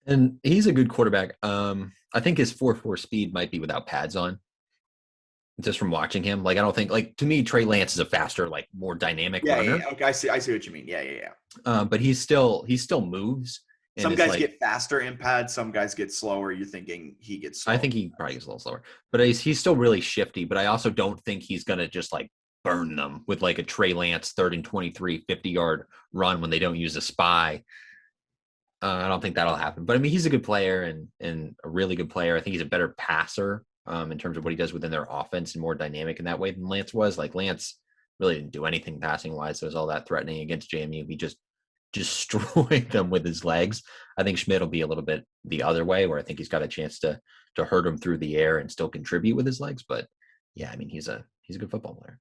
[SPEAKER 1] And he's a good quarterback. I think his 4.4 speed might be without pads on. Just from watching him, like I don't think, like to me, Trey Lance is a faster, like more dynamic runner.
[SPEAKER 2] Yeah. Okay, I see what you mean. Yeah.
[SPEAKER 1] But he still moves.
[SPEAKER 2] Some guys get faster in pads. Some guys get slower. You're thinking he gets slower.
[SPEAKER 1] I think he probably gets a little slower. But he's still really shifty. But I also don't think he's going to just like burn them with like a Trey Lance 3rd and 23, 50-yard run when they don't use a spy. I don't think that'll happen. But I mean, he's a good player and a really good player. I think he's a better passer in terms of what he does within their offense and more dynamic in that way than Lance was. Like Lance really didn't do anything passing wise. So it was all that threatening against JMU. He just destroyed them with his legs. I think Schmidt will be a little bit the other way, where I think he's got a chance to hurt him through the air and still contribute with his legs. But yeah, I mean, he's a good football player.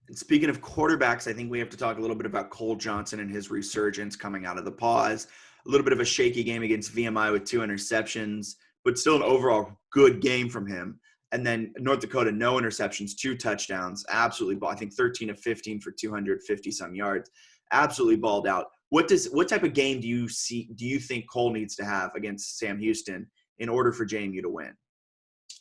[SPEAKER 2] And speaking of quarterbacks, I think we have to talk a little bit about Cole Johnson and his resurgence coming out of the pause. A little bit of a shaky game against VMI with 2 interceptions, but still an overall good game from him. And then North Dakota, no interceptions, 2 touchdowns, absolutely I think 13 of 15 for 250 some yards, absolutely balled out. What type of game do you think Cole needs to have against Sam Houston in order for JMU to win?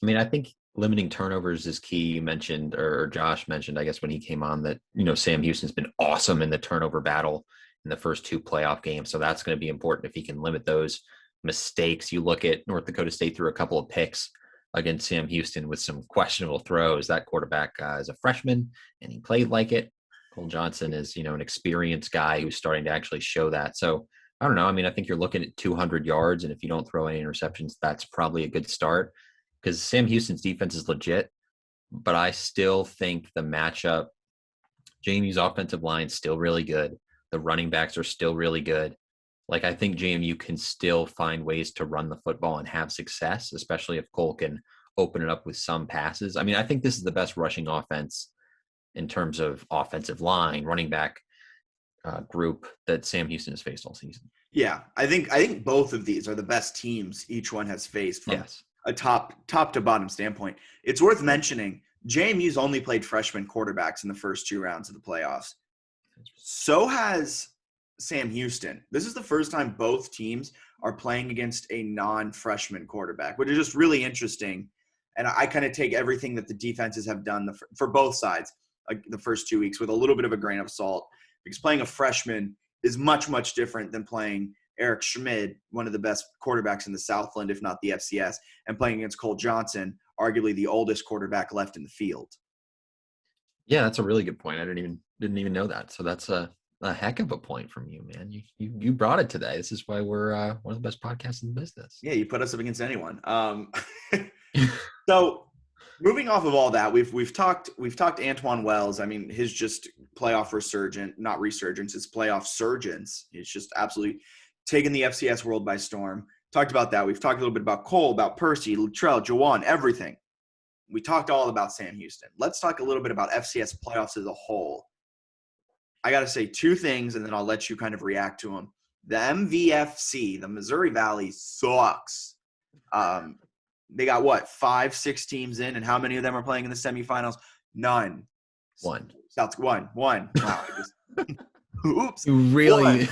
[SPEAKER 1] I mean, I think limiting turnovers is key. You mentioned, or Josh mentioned, I guess when he came on, that Sam Houston's been awesome in the turnover battle in the first 2 playoff games. So that's going to be important if he can limit those mistakes. You look at North Dakota State threw a couple of picks against Sam Houston with some questionable throws. That quarterback is a freshman and he played like it. Cole Johnson is, an experienced guy who's starting to actually show that. So I don't know. I mean, I think you're looking at 200 yards, and if you don't throw any interceptions, that's probably a good start because Sam Houston's defense is legit. But I still think the matchup, JMU's offensive line is still really good. The running backs are still really good. Like, I think JMU can still find ways to run the football and have success, especially if Cole can open it up with some passes. I mean, I think this is the best rushing offense in terms of offensive line, running back group that Sam Houston has faced all season.
[SPEAKER 2] Yeah, I think both of these are the best teams each one has faced from a top to bottom standpoint. It's worth mentioning JMU's only played freshman quarterbacks in the first 2 rounds of the playoffs. So has Sam Houston. This is the first time both teams are playing against a non-freshman quarterback, which is just really interesting. And I kind of take everything that the defenses have done for both sides the first 2 weeks with a little bit of a grain of salt, because playing a freshman is much, much different than playing Eric Schmid, one of the best quarterbacks in the Southland, if not the FCS, and playing against Cole Johnson, arguably the oldest quarterback left in the field.
[SPEAKER 1] Yeah, that's a really good point. I didn't even know that. So that's a heck of a point from you, man. You brought it today. This is why we're one of the best podcasts in the business.
[SPEAKER 2] Yeah, you put us up against anyone. So moving off of all that, we've talked Antoine Wells. I mean, his just playoff his playoff surgence. He's just absolutely taken the FCS world by storm. Talked about that. We've talked a little bit about Cole, about Percy, Luttrell, Jawan, everything. we talked all about Sam Houston. Let's talk a little bit about FCS playoffs as a whole. I got to say two things, and then I'll let you kind of react to them. The MVFC, the Missouri Valley, sucks. They got, 5-6 teams in, and how many of them are playing in the semifinals? None.
[SPEAKER 1] One.
[SPEAKER 2] One. Wow. Oops.
[SPEAKER 1] You really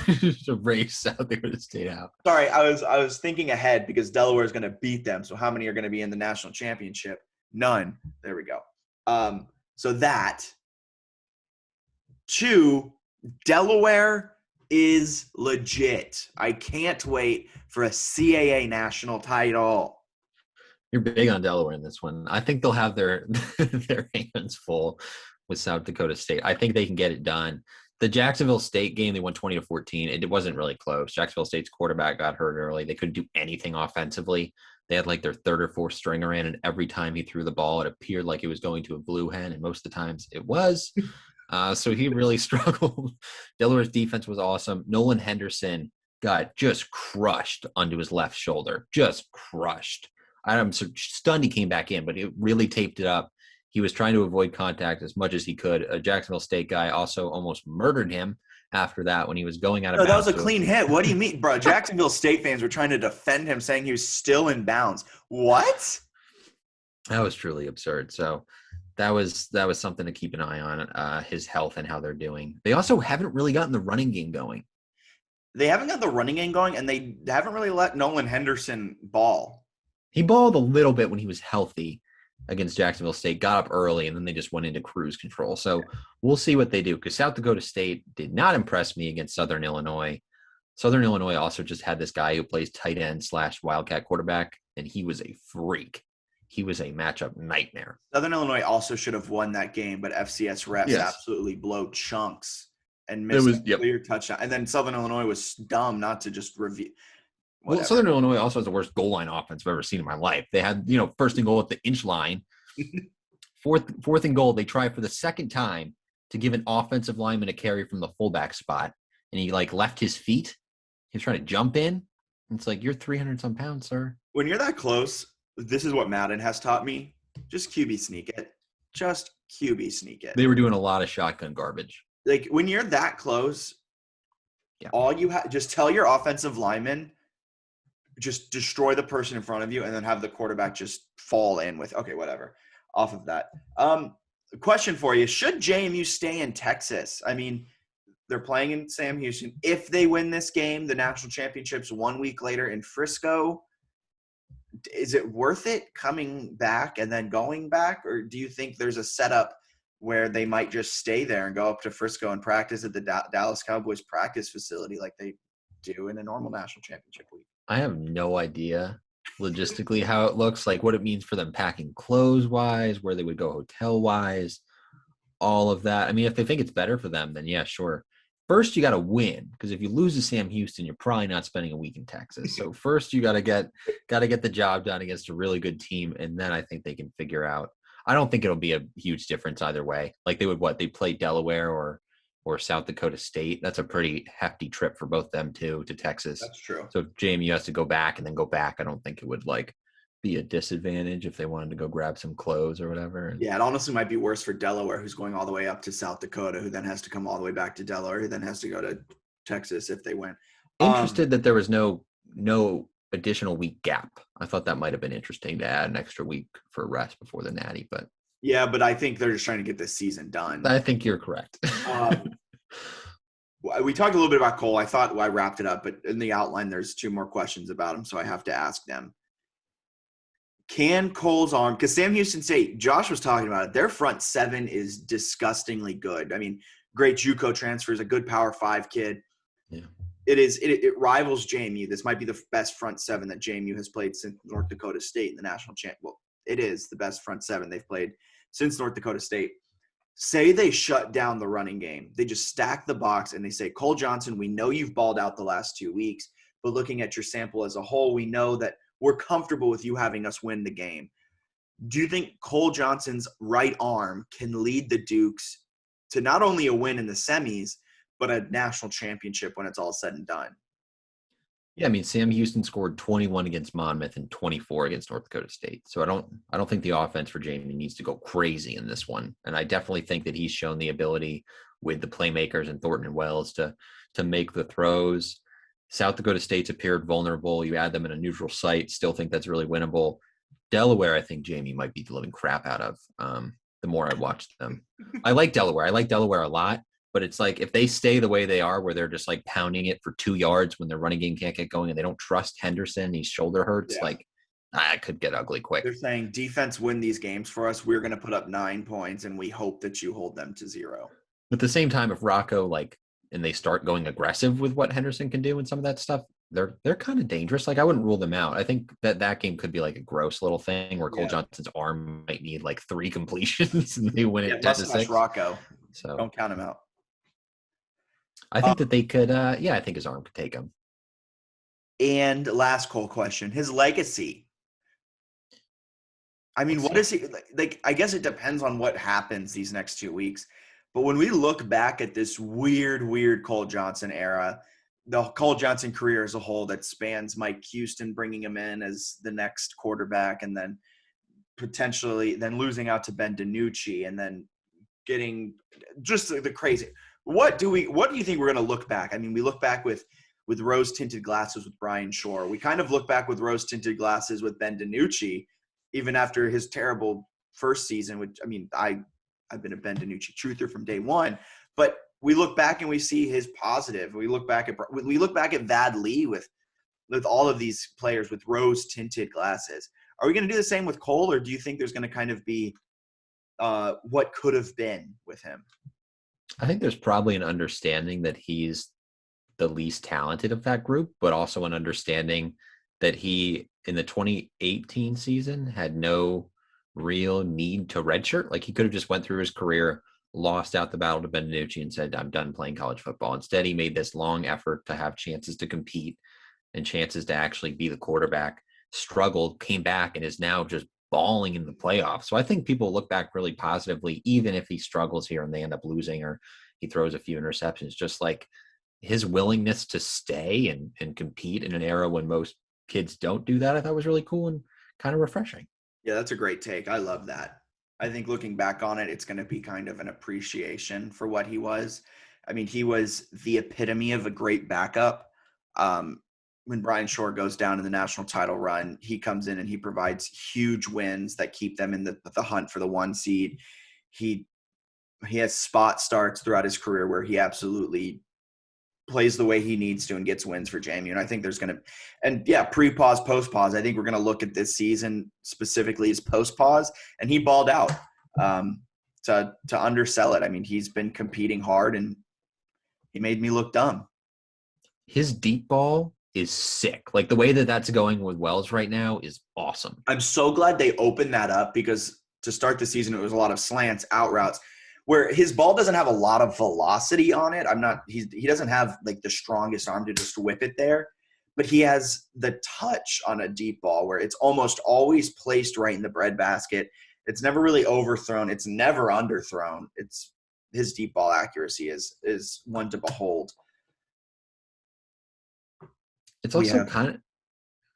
[SPEAKER 1] erased South Dakota State out.
[SPEAKER 2] Sorry, I was thinking ahead because Delaware is going to beat them. So how many are going to be in the national championship? None. There we go. So that. 2, Delaware is legit. I can't wait for a CAA national title.
[SPEAKER 1] You're big on Delaware in this one. I think they'll have their their hands full with South Dakota State. I think they can get it done. The Jacksonville State game, they won 20-14. It wasn't really close. Jacksonville State's quarterback got hurt early. They couldn't do anything offensively. They had like their third or fourth stringer in, and every time he threw the ball, it appeared like it was going to a blue hen, and most of the times it was. So he really struggled. Delaware's defense was awesome. Nolan Henderson got just crushed onto his left shoulder. Just crushed. I'm stunned he came back in, but it really taped it up. He was trying to avoid contact as much as he could. A Jacksonville State guy also almost murdered him after that when he was going out of bounds.
[SPEAKER 2] That was a clean hit. What do you mean, bro? Jacksonville State fans were trying to defend him, saying he was still in bounds. What?
[SPEAKER 1] That was truly absurd. So that was something to keep an eye on, his health and how they're doing. They also haven't really gotten the running game going.
[SPEAKER 2] They haven't got the running game going, and they haven't really let Nolan Henderson ball.
[SPEAKER 1] He balled a little bit when he was healthy against Jacksonville State, got up early, and then they just went into cruise control. So we'll see what they do, because South Dakota State did not impress me against Southern Illinois. Southern Illinois also just had this guy who plays tight end / wildcat quarterback, and he was a freak. He was a matchup nightmare.
[SPEAKER 2] Southern Illinois also should have won that game, but FCS refs absolutely blow chunks and missed a clear touchdown. And then Southern Illinois was dumb not to just review. Whatever.
[SPEAKER 1] Well, Southern Illinois also has the worst goal line offense I've ever seen in my life. They had, first and goal at the inch line. Fourth and goal, they try for the second time to give an offensive lineman a carry from the fullback spot. And he, left his feet. He was trying to jump in. It's like, you're 300-some pounds, sir.
[SPEAKER 2] When you're that close, this is what Madden has taught me. Just QB sneak it. Just QB sneak it.
[SPEAKER 1] They were doing a lot of shotgun garbage.
[SPEAKER 2] When you're that close, all you have, just tell your offensive lineman, just destroy the person in front of you, and then have the quarterback just fall in with, okay, whatever. Off of that. Question for you. Should JMU stay in Texas? I mean, they're playing in Sam Houston. If they win this game, the national championship's 1 week later in Frisco. Is it worth it coming back and then going back? Or do you think there's a setup where they might just stay there and go up to Frisco and practice at the Dallas Cowboys practice facility like they do in a normal national championship week?
[SPEAKER 1] I have no idea logistically how it looks, what it means for them packing clothes-wise, where they would go hotel-wise, all of that. I mean, if they think it's better for them, then yeah, sure. First, you got to win, because if you lose to Sam Houston, you're probably not spending a week in Texas. So first, you got to get the job done against a really good team, and then I think they can figure out. I don't think it'll be a huge difference either way. They would they play Delaware or South Dakota State. That's a pretty hefty trip for both them too, to Texas.
[SPEAKER 2] That's true.
[SPEAKER 1] So if JMU has to go back and then go back, I don't think it would be a disadvantage if they wanted to go grab some clothes or whatever.
[SPEAKER 2] Yeah, it honestly might be worse for Delaware, who's going all the way up to South Dakota, who then has to come all the way back to Delaware, who then has to go to Texas if they win.
[SPEAKER 1] Interested that there was no additional week gap. I thought that might have been interesting to add an extra week for rest before the Natty, but
[SPEAKER 2] yeah, but I think they're just trying to get this season done.
[SPEAKER 1] I think you're correct.
[SPEAKER 2] We talked a little bit about Cole. I thought I wrapped it up, but in the outline, there's 2 more questions about him, so I have to ask them. Can Cole's arm – because Sam Houston State, Josh was talking about it, their front 7 is disgustingly good. I mean, great JUCO transfers, a good Power 5 kid.
[SPEAKER 1] Yeah.
[SPEAKER 2] It rivals JMU. This might be the best front 7 that JMU has played since North Dakota State in the national champ. Well, it is the best front 7 they've played since North Dakota State. Say they shut down the running game. They just stack the box and they say, Cole Johnson, we know you've balled out the last 2 weeks, but looking at your sample as a whole, we know that we're comfortable with you having us win the game. Do you think Cole Johnson's right arm can lead the Dukes to not only a win in the semis, but a national championship when it's all said and done?
[SPEAKER 1] Yeah, I mean, Sam Houston scored 21 against Monmouth and 24 against North Dakota State. So I don't think the offense for Jamie needs to go crazy in this one. And I definitely think that he's shown the ability with the playmakers and Thornton and Wells to make the throws. South Dakota State's appeared vulnerable. You add them in a neutral site, still think that's really winnable. Delaware, I think Jamie might beat the living crap out of. The more I watch them, I like Delaware. I like Delaware a lot. But it's like if they stay the way they are, where they're just like pounding it for 2 yards when their running game can't get going and they don't trust Henderson, his shoulder hurts,
[SPEAKER 2] Yeah.
[SPEAKER 1] like it could get ugly quick.
[SPEAKER 2] They're saying defense win these games for us. We're going to put up 9 points, and we hope that you hold them to 0.
[SPEAKER 1] But at the same time, if Rocco and they start going aggressive with what Henderson can do and some of that stuff, they're kind of dangerous. Like I wouldn't rule them out. I think that game could be like a gross little thing where Cole Johnson's arm might need like 3 completions and they win it 10-6.
[SPEAKER 2] Rocco.
[SPEAKER 1] So
[SPEAKER 2] don't count him out.
[SPEAKER 1] I think that they could. I think his arm could take him.
[SPEAKER 2] And last Cole question: his legacy. I mean, what is he like? I guess it depends on what happens these next 2 weeks. But when we look back at this weird Cole Johnson era, the Cole Johnson career as a whole that spans Mike Houston bringing him in as the next quarterback, and then potentially then losing out to Ben DiNucci, and then getting just the crazy. What do you think we're going to look back? I mean, we look back with rose-tinted glasses with Brian Shore. We kind of look back with rose-tinted glasses with Ben DiNucci, even after his terrible first season, which, I mean, I've been a Ben DiNucci truther from day one, but we look back and we see his positive. We look back at Vad Lee with all of these players with rose-tinted glasses. Are we going to do the same with Cole, or do you think there's going to kind of be what could have been with him?
[SPEAKER 1] I think there's probably an understanding that he's the least talented of that group, but also an understanding that he, in the 2018 season, had no real need to redshirt. Like he could have just went through his career, lost out the battle to Ben DiNucci and said, I'm done playing college football. Instead, he made this long effort to have chances to compete and chances to actually be the quarterback, struggled, came back, and is now just balling in the playoffs. So I think people look back really positively, even if he struggles here and they end up losing or he throws a few interceptions, just like his willingness to stay and compete in an era when most kids don't do that, I thought was really cool and kind of refreshing.
[SPEAKER 2] Yeah, that's a great take. I love that. I think looking back on it, it's going to be kind of an appreciation for what he was. I mean, he was the epitome of a great backup. When Brian Shore goes down in the national title run, he comes in and he provides huge wins that keep them in the hunt for the 1 seed. He has spot starts throughout his career where he absolutely plays the way he needs to and gets wins for JMU. And I think there's going to – and, yeah, pre-pause, post-pause. I think we're going to look at this season specifically as post-pause, and he balled out to undersell it. I mean, he's been competing hard, and he made me look dumb.
[SPEAKER 1] His deep ball is sick. Like the way that that's going with Wells right now is awesome.
[SPEAKER 2] I'm so glad they opened that up because to start the season, it was a lot of slants, out routes, where his ball doesn't have a lot of velocity on it. He doesn't have like the strongest arm to just whip it there, but he has the touch on a deep ball where it's almost always placed right in the breadbasket. It's never really overthrown. It's never underthrown. His deep ball accuracy is one to behold.
[SPEAKER 1] It's also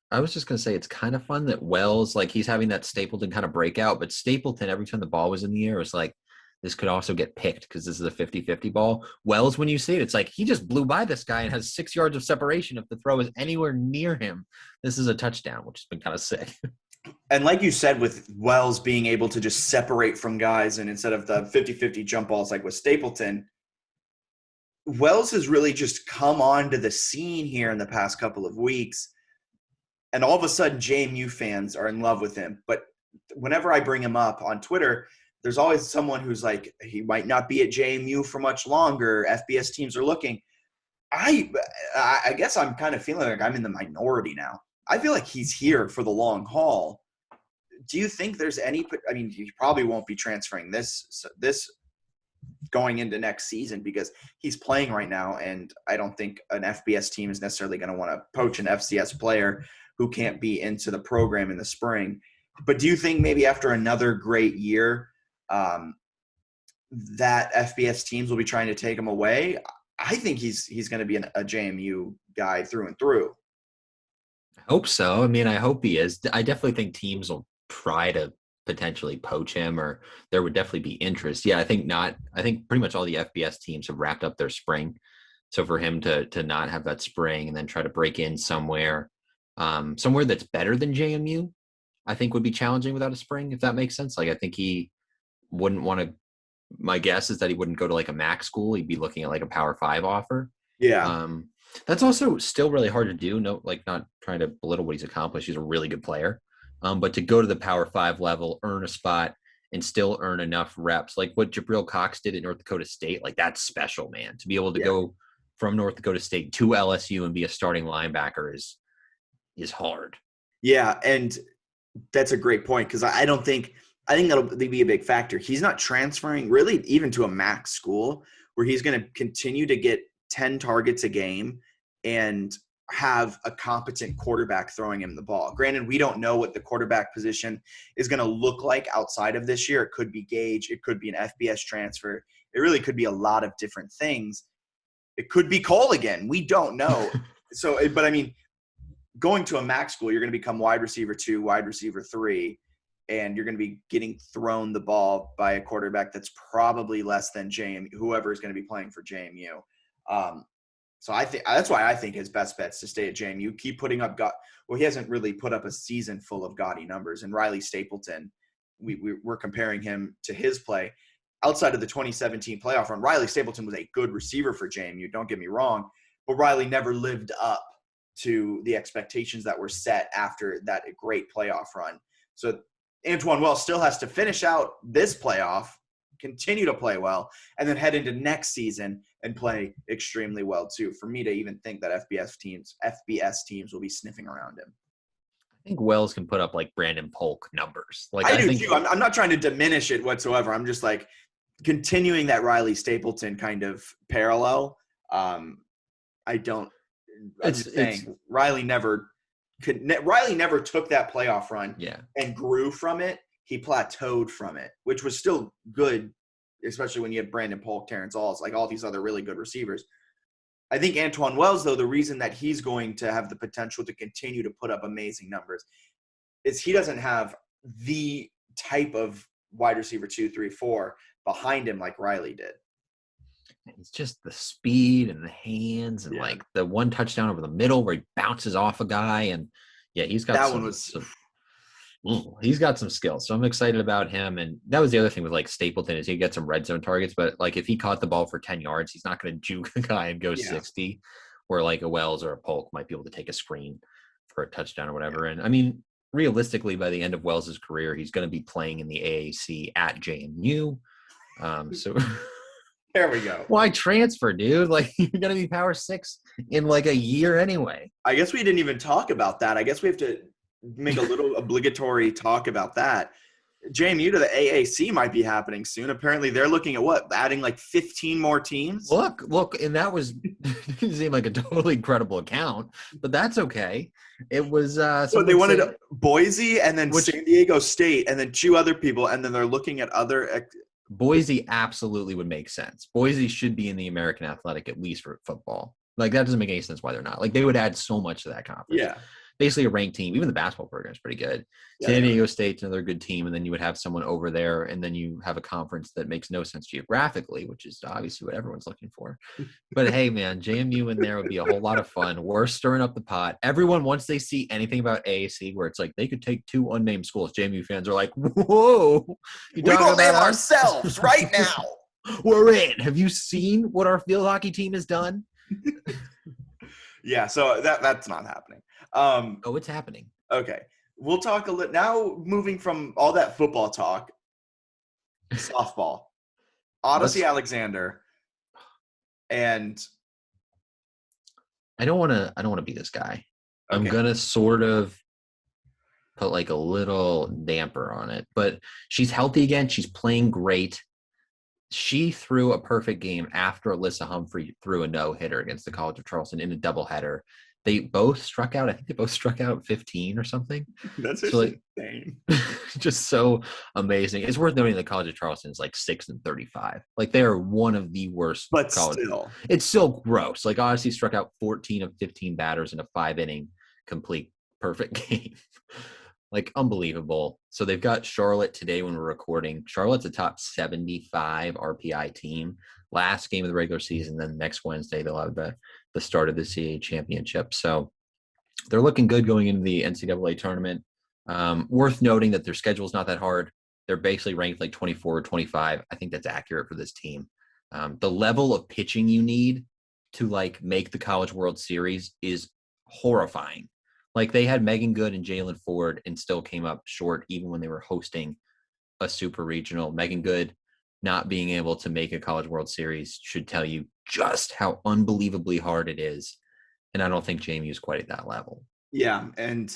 [SPEAKER 1] I was just going to say, it's kind of fun that Wells, like he's having that Stapleton kind of breakout, but Stapleton, every time the ball was in the air, was like, this could also get picked because this is a 50-50 ball. Wells, when you see it, it's like he just blew by this guy and has 6 yards of separation. If the throw is anywhere near him, this is a touchdown, which has been kind of sick.
[SPEAKER 2] And like you said, with Wells being able to just separate from guys and instead of the 50-50 jump balls like with Stapleton, Wells has really just come onto the scene here in the past couple of weeks. And all of a sudden, JMU fans are in love with him. But whenever I bring him up on Twitter, there's always someone who's like, he might not be at JMU for much longer. FBS teams are looking. I guess I'm kind of feeling like I'm in the minority now. I feel like he's here for the long haul. Do you think there's any – I mean, he probably won't be transferring this going into next season because he's playing right now, and I don't think an FBS team is necessarily going to want to poach an FCS player who can't be into the program in the spring. But do you think maybe after another great year that FBS teams will be trying to take him away? I think he's going to be a JMU guy through and through.
[SPEAKER 1] Hope so. I mean, I hope he is. I definitely think teams will try to potentially poach him, or there would definitely be interest. Yeah, I think not. I think pretty much all the FBS teams have wrapped up their spring. So for him to not have that spring and then try to break in somewhere, somewhere that's better than JMU, I think would be challenging without a spring, if that makes sense. Like I think he wouldn't want to. My guess is that he wouldn't go to like a MAC school. He'd be looking at like a Power 5 offer.
[SPEAKER 2] Yeah.
[SPEAKER 1] Um, that's also still really hard to do. No, like not trying to belittle what he's accomplished. He's a really good player. But to go to the Power 5 level, earn a spot, and still earn enough reps, like what Jabril Cox did at North Dakota State, like that's special, man. To be able to go from North Dakota State to LSU and be a starting linebacker is hard.
[SPEAKER 2] Yeah, and that's a great point because I think that'll be a big factor. He's not transferring really even to a MAC school where he's going to continue to get 10 targets a game and have a competent quarterback throwing him the ball. Granted, we don't know what the quarterback position is going to look like outside of this year. It could be Gage. It could be an FBS transfer. It really could be a lot of different things. It could be Cole again. We don't know. But I mean, going to a MAC school, you're going to become wide receiver 2, wide receiver 3, and you're going to be getting thrown the ball by a quarterback that's probably less than whoever is going to be playing for JMU. So I think that's why I think his best bet's to stay at JMU. Keep putting up he hasn't really put up a season full of gaudy numbers. And Riley Stapleton, we're comparing him to his play. Outside of the 2017 playoff run, Riley Stapleton was a good receiver for JMU. Don't get me wrong, but Riley never lived up to the expectations that were set after that great playoff run. So Antoine Wells still has to finish out this playoff, continue to play well, and then head into next season and play extremely well too. For me to even think that FBS teams will be sniffing around him.
[SPEAKER 1] I think Wells can put up like Brandon Polk numbers. Like
[SPEAKER 2] I do
[SPEAKER 1] think,
[SPEAKER 2] too. I'm not trying to diminish it whatsoever. I'm just like continuing that Riley Stapleton kind of parallel. Riley never took that playoff run and grew from it. He plateaued from it, which was still good, especially when you have Brandon Polk, Terrence Alls, like all these other really good receivers. I think Antoine Wells, though, the reason that he's going to have the potential to continue to put up amazing numbers is he doesn't have the type of wide receiver 2, 3, 4 behind him like Riley did.
[SPEAKER 1] It's just the speed and the hands and like the one touchdown over the middle where he bounces off a guy. And he's got he's got some skills. So I'm excited about him. And that was the other thing with like Stapleton is he gets some red zone targets, but like if he caught the ball for 10 yards, he's not going to juke a guy and go 60, where like a Wells or a Polk might be able to take a screen for a touchdown or whatever. And I mean, realistically, by the end of Wells's career, he's going to be playing in the AAC at JMU. So
[SPEAKER 2] there we go.
[SPEAKER 1] Why transfer, dude? Like you're going to be Power 6 in like a year anyway.
[SPEAKER 2] I guess we didn't even talk about that. I guess we have to make a little obligatory talk about that. JMU to the AAC might be happening soon. Apparently they're looking at adding like 15 more teams.
[SPEAKER 1] Look, and that was didn't seem like a totally credible account, but that's okay. It was
[SPEAKER 2] so they wanted Boise and then San Diego State and then 2 other people, and then they're looking at other
[SPEAKER 1] Boise absolutely would make sense. Boise should be in the American Athletic at least for football. Like that doesn't make any sense why they're not. Like they would add so much to that conference.
[SPEAKER 2] Yeah.
[SPEAKER 1] Basically a ranked team. Even the basketball program is pretty good. San Diego State's another good team, and then you would have someone over there, and then you have a conference that makes no sense geographically, which is obviously what everyone's looking for. But hey, man, JMU in there would be a whole lot of fun. We're stirring up the pot. Everyone, once they see anything about AAC where it's like they could take 2 unnamed schools, JMU fans are like, whoa.
[SPEAKER 2] We gonna name ourselves right now.
[SPEAKER 1] We're in. Have you seen what our field hockey team has done?
[SPEAKER 2] So that's not happening.
[SPEAKER 1] It's happening.
[SPEAKER 2] Okay. We'll talk a little now, moving from all that football talk, softball, Odyssey Alexander. And
[SPEAKER 1] I don't want to be this guy.
[SPEAKER 2] Okay.
[SPEAKER 1] I'm going to sort of put like a little damper on it, but she's healthy again. She's playing great. She threw a perfect game after Alyssa Humphrey threw a no-hitter against the College of Charleston in a doubleheader. They both struck out. I think they both struck out 15 or something.
[SPEAKER 2] That's insane.
[SPEAKER 1] Just so amazing. It's worth noting that College of Charleston is like 6-35. Like they are one of the worst.
[SPEAKER 2] But still,
[SPEAKER 1] it's still gross. Like Odyssey struck out 14 of 15 batters in a 5-inning complete perfect game. Like, unbelievable. So they've got Charlotte today when we're recording. Charlotte's a top 75 RPI team. Last game of the regular season, then next Wednesday they'll have the start of the CAA championship. So they're looking good going into the NCAA tournament. Worth noting that their schedule is not that hard. They're basically ranked like 24 or 25. I think that's accurate for this team. The level of pitching you need to like make the College World Series is horrifying. Like, they had Megan Good and Jalen Ford and still came up short even when they were hosting a super regional. Megan Good not being able to make a College World Series should tell you just how unbelievably hard it is. And I don't think JMU is quite at that level.
[SPEAKER 2] Yeah, and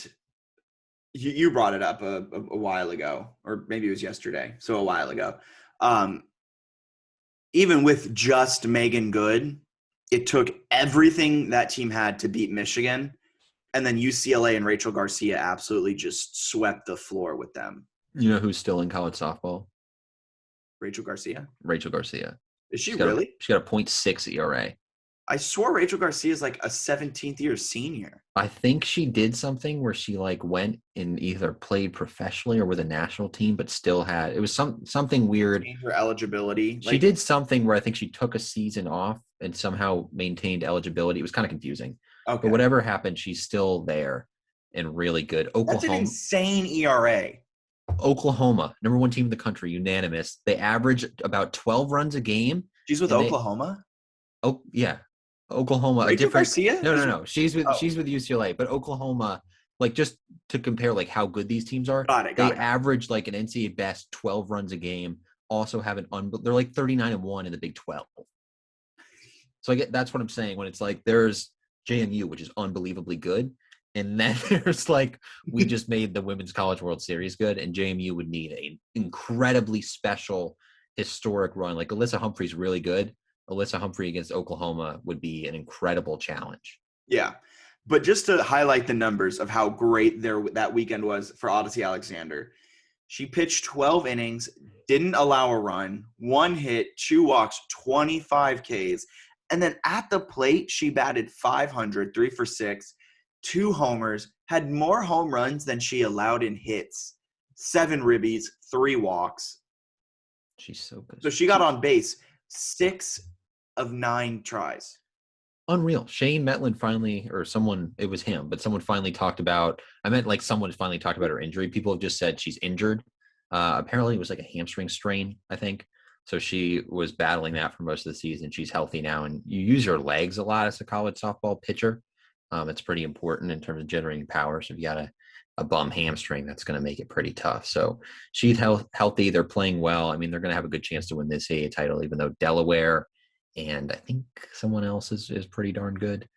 [SPEAKER 2] you brought it up a while ago, or maybe it was yesterday, so a while ago. Even with just Megan Good, it took everything that team had to beat Michigan. And then UCLA and Rachel Garcia absolutely just swept the floor with them.
[SPEAKER 1] You know who's still in college softball?
[SPEAKER 2] Rachel Garcia?
[SPEAKER 1] Rachel Garcia.
[SPEAKER 2] Is she
[SPEAKER 1] She's
[SPEAKER 2] really?
[SPEAKER 1] She got a .6 ERA.
[SPEAKER 2] I swore Rachel Garcia is like a 17th year senior.
[SPEAKER 1] I think she did something where she like went and either played professionally or with a national team, but still had, it was something weird.
[SPEAKER 2] Changed her eligibility.
[SPEAKER 1] She did something where I think she took a season off and somehow maintained eligibility. It was kind of confusing. Okay. But whatever happened, she's still there and really good. Oklahoma.
[SPEAKER 2] That's an insane ERA.
[SPEAKER 1] Oklahoma, number one team in the country, unanimous. They average about 12 runs a game.
[SPEAKER 2] She's with Oklahoma?
[SPEAKER 1] Oh, yeah. Oklahoma.
[SPEAKER 2] Rachel Garcia?
[SPEAKER 1] No. She's with UCLA, but Oklahoma, like, just to compare like how good these teams are, they average like an NCAA best 12 runs a game. Also have they're like 39-1 in the Big 12. So that's what I'm saying when it's like there's JMU, which is unbelievably good. And then there's like, we just made the Women's College World Series good, and JMU would need an incredibly special, historic run. Like, Alyssa Humphrey's really good. Alyssa Humphrey against Oklahoma would be an incredible challenge.
[SPEAKER 2] Yeah. But just to highlight the numbers of how great that weekend was for Odyssey Alexander, she pitched 12 innings, didn't allow a run, 1 hit, 2 walks, 25 Ks. And then at the plate, she batted .500, 3 for 6, 2 homers, had more home runs than she allowed in hits, 7 ribbies, 3 walks.
[SPEAKER 1] She's so good.
[SPEAKER 2] So she got on base 6 of 9 tries.
[SPEAKER 1] Unreal. Shane Metlin finally, or someone, it was him, but someone finally talked about, someone finally talked about her injury. People have just said she's injured. Apparently it was like a hamstring strain, I think. So she was battling that for most of the season. She's healthy now, and you use your legs a lot as a college softball pitcher. It's pretty important in terms of generating power. So if you got a bum hamstring, that's going to make it pretty tough. So she's healthy. They're playing well. I mean, they're going to have a good chance to win this AA title, even though Delaware and I think someone else is pretty darn good.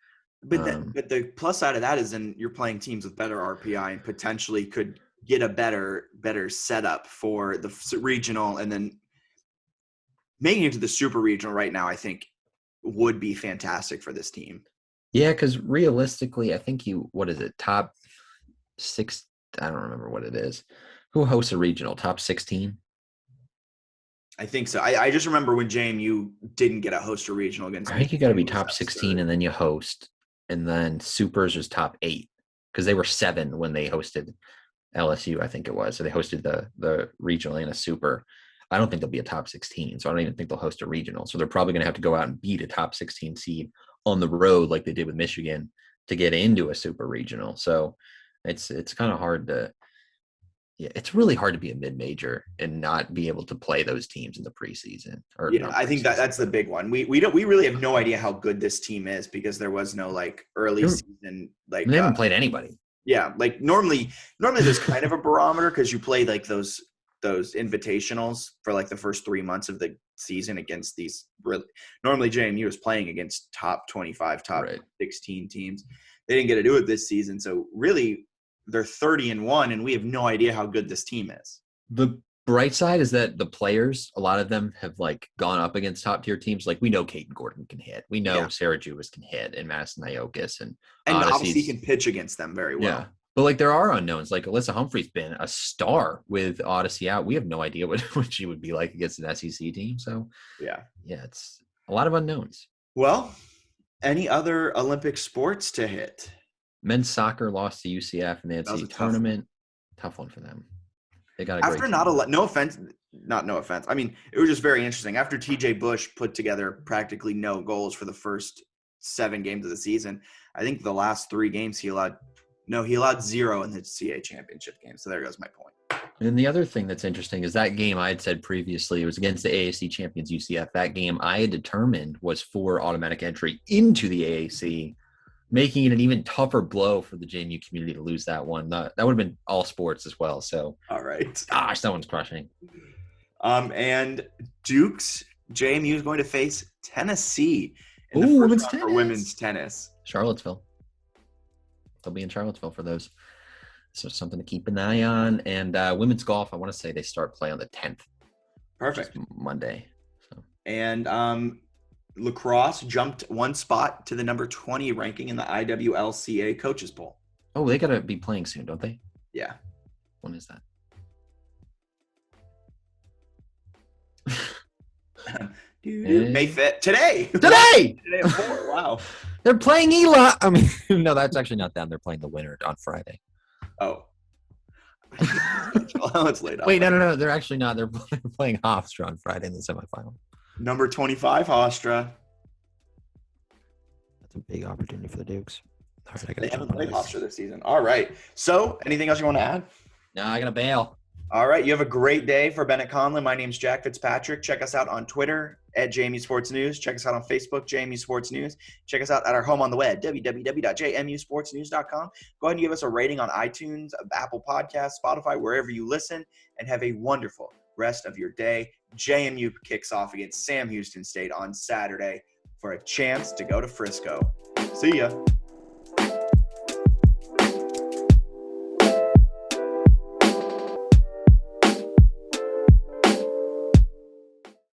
[SPEAKER 2] But the plus side of that is then you're playing teams with better RPI and potentially could get a better setup for the regional, and then making it to the super regional right now, I think would be fantastic for this team.
[SPEAKER 1] Yeah, because realistically, I think top 6? I don't remember what it is. Who hosts a regional? Top 16?
[SPEAKER 2] I think so. I just remember when JMU didn't get a host or regional against.
[SPEAKER 1] I think you got to be top 16 and then you host, and then supers is top 8 because they were 7 when they hosted LSU. I think it was. So they hosted the regional and a super. I don't think they'll be a top 16, so I don't even think they'll host a regional. So they're probably going to have to go out and beat a top 16 seed on the road like they did with Michigan to get into a super regional. So it's kind of hard to. Yeah, it's really hard to be a mid-major and not be able to play those teams in the preseason.
[SPEAKER 2] I think that's the big one. We really have no idea how good this team is because there was no like early season like
[SPEAKER 1] they haven't played anybody.
[SPEAKER 2] Yeah, like normally there's kind of a barometer because you play like those invitationals for like the first 3 months of the season against these normally JMU is playing against top 25, top 16 teams. They didn't get to do it this season, so really they're 30-1, and we have no idea how good this team is.
[SPEAKER 1] The bright side is that the players, a lot of them have like gone up against top tier teams. Like we know Kaiten Gordon can hit. We know Sarah Jewis can hit, and Madison Iokis and
[SPEAKER 2] obviously can pitch against them very well. Yeah.
[SPEAKER 1] But like there are unknowns. Like Alyssa Humphrey's been a star with Odyssey out. We have no idea what she would be like against an SEC team. So yeah, it's a lot of unknowns.
[SPEAKER 2] Well, any other Olympic sports to hit?
[SPEAKER 1] Men's soccer lost to UCF in the
[SPEAKER 2] That was
[SPEAKER 1] NCAA
[SPEAKER 2] a
[SPEAKER 1] tournament. Tough one for them. They got a
[SPEAKER 2] After
[SPEAKER 1] great
[SPEAKER 2] not
[SPEAKER 1] team.
[SPEAKER 2] no offense, not no offense. I mean, it was just very interesting. After TJ Bush put together practically no goals for the first 7 games of the season, I think the last 3 games he allowed 0 in the CA championship game. So there goes my point.
[SPEAKER 1] And the other thing that's interesting is that game I had said previously was against the AAC champions UCF. That game I had determined was for automatic entry into the AAC, making it an even tougher blow for the JMU community to lose that one. That would have been all sports as well. So,
[SPEAKER 2] All right.
[SPEAKER 1] gosh, that one's crushing.
[SPEAKER 2] And Duke's JMU is going to face Tennessee in the
[SPEAKER 1] women's
[SPEAKER 2] first round for
[SPEAKER 1] tennis.
[SPEAKER 2] women's tennis.
[SPEAKER 1] Charlottesville. They'll be in Charlottesville for those. So something to keep an eye on. And women's golf, I want to say they start play on the 10th.
[SPEAKER 2] Perfect.
[SPEAKER 1] Monday. So.
[SPEAKER 2] And lacrosse jumped 1 spot to the number 20 ranking in the IWLCA coaches poll.
[SPEAKER 1] Oh, they got to be playing soon, don't they?
[SPEAKER 2] Yeah.
[SPEAKER 1] When is that?
[SPEAKER 2] May 5th. Today!
[SPEAKER 1] Today
[SPEAKER 2] Today at 4. Wow.
[SPEAKER 1] They're playing Eli. I mean, no, that's actually not them. They're playing the winner on Friday.
[SPEAKER 2] Oh. It's late.
[SPEAKER 1] Wait, no. They're actually not. They're playing Hofstra on Friday in the semifinal.
[SPEAKER 2] Number 25, Hofstra.
[SPEAKER 1] That's a big opportunity for the Dukes. Right,
[SPEAKER 2] they haven't played Hofstra this season. All right. So, anything else you want to add?
[SPEAKER 1] No, I got to bail.
[SPEAKER 2] All right. You have a great day. For Bennett Conlon, my name's Jack Fitzpatrick. Check us out on Twitter at JMU Sports News. Check us out on Facebook, JMU Sports News. Check us out at our home on the web, www.jmusportsnews.com. Go ahead and give us a rating on iTunes, Apple Podcasts, Spotify, wherever you listen, and have a wonderful rest of your day. JMU kicks off against Sam Houston State on Saturday for a chance to go to Frisco. See ya.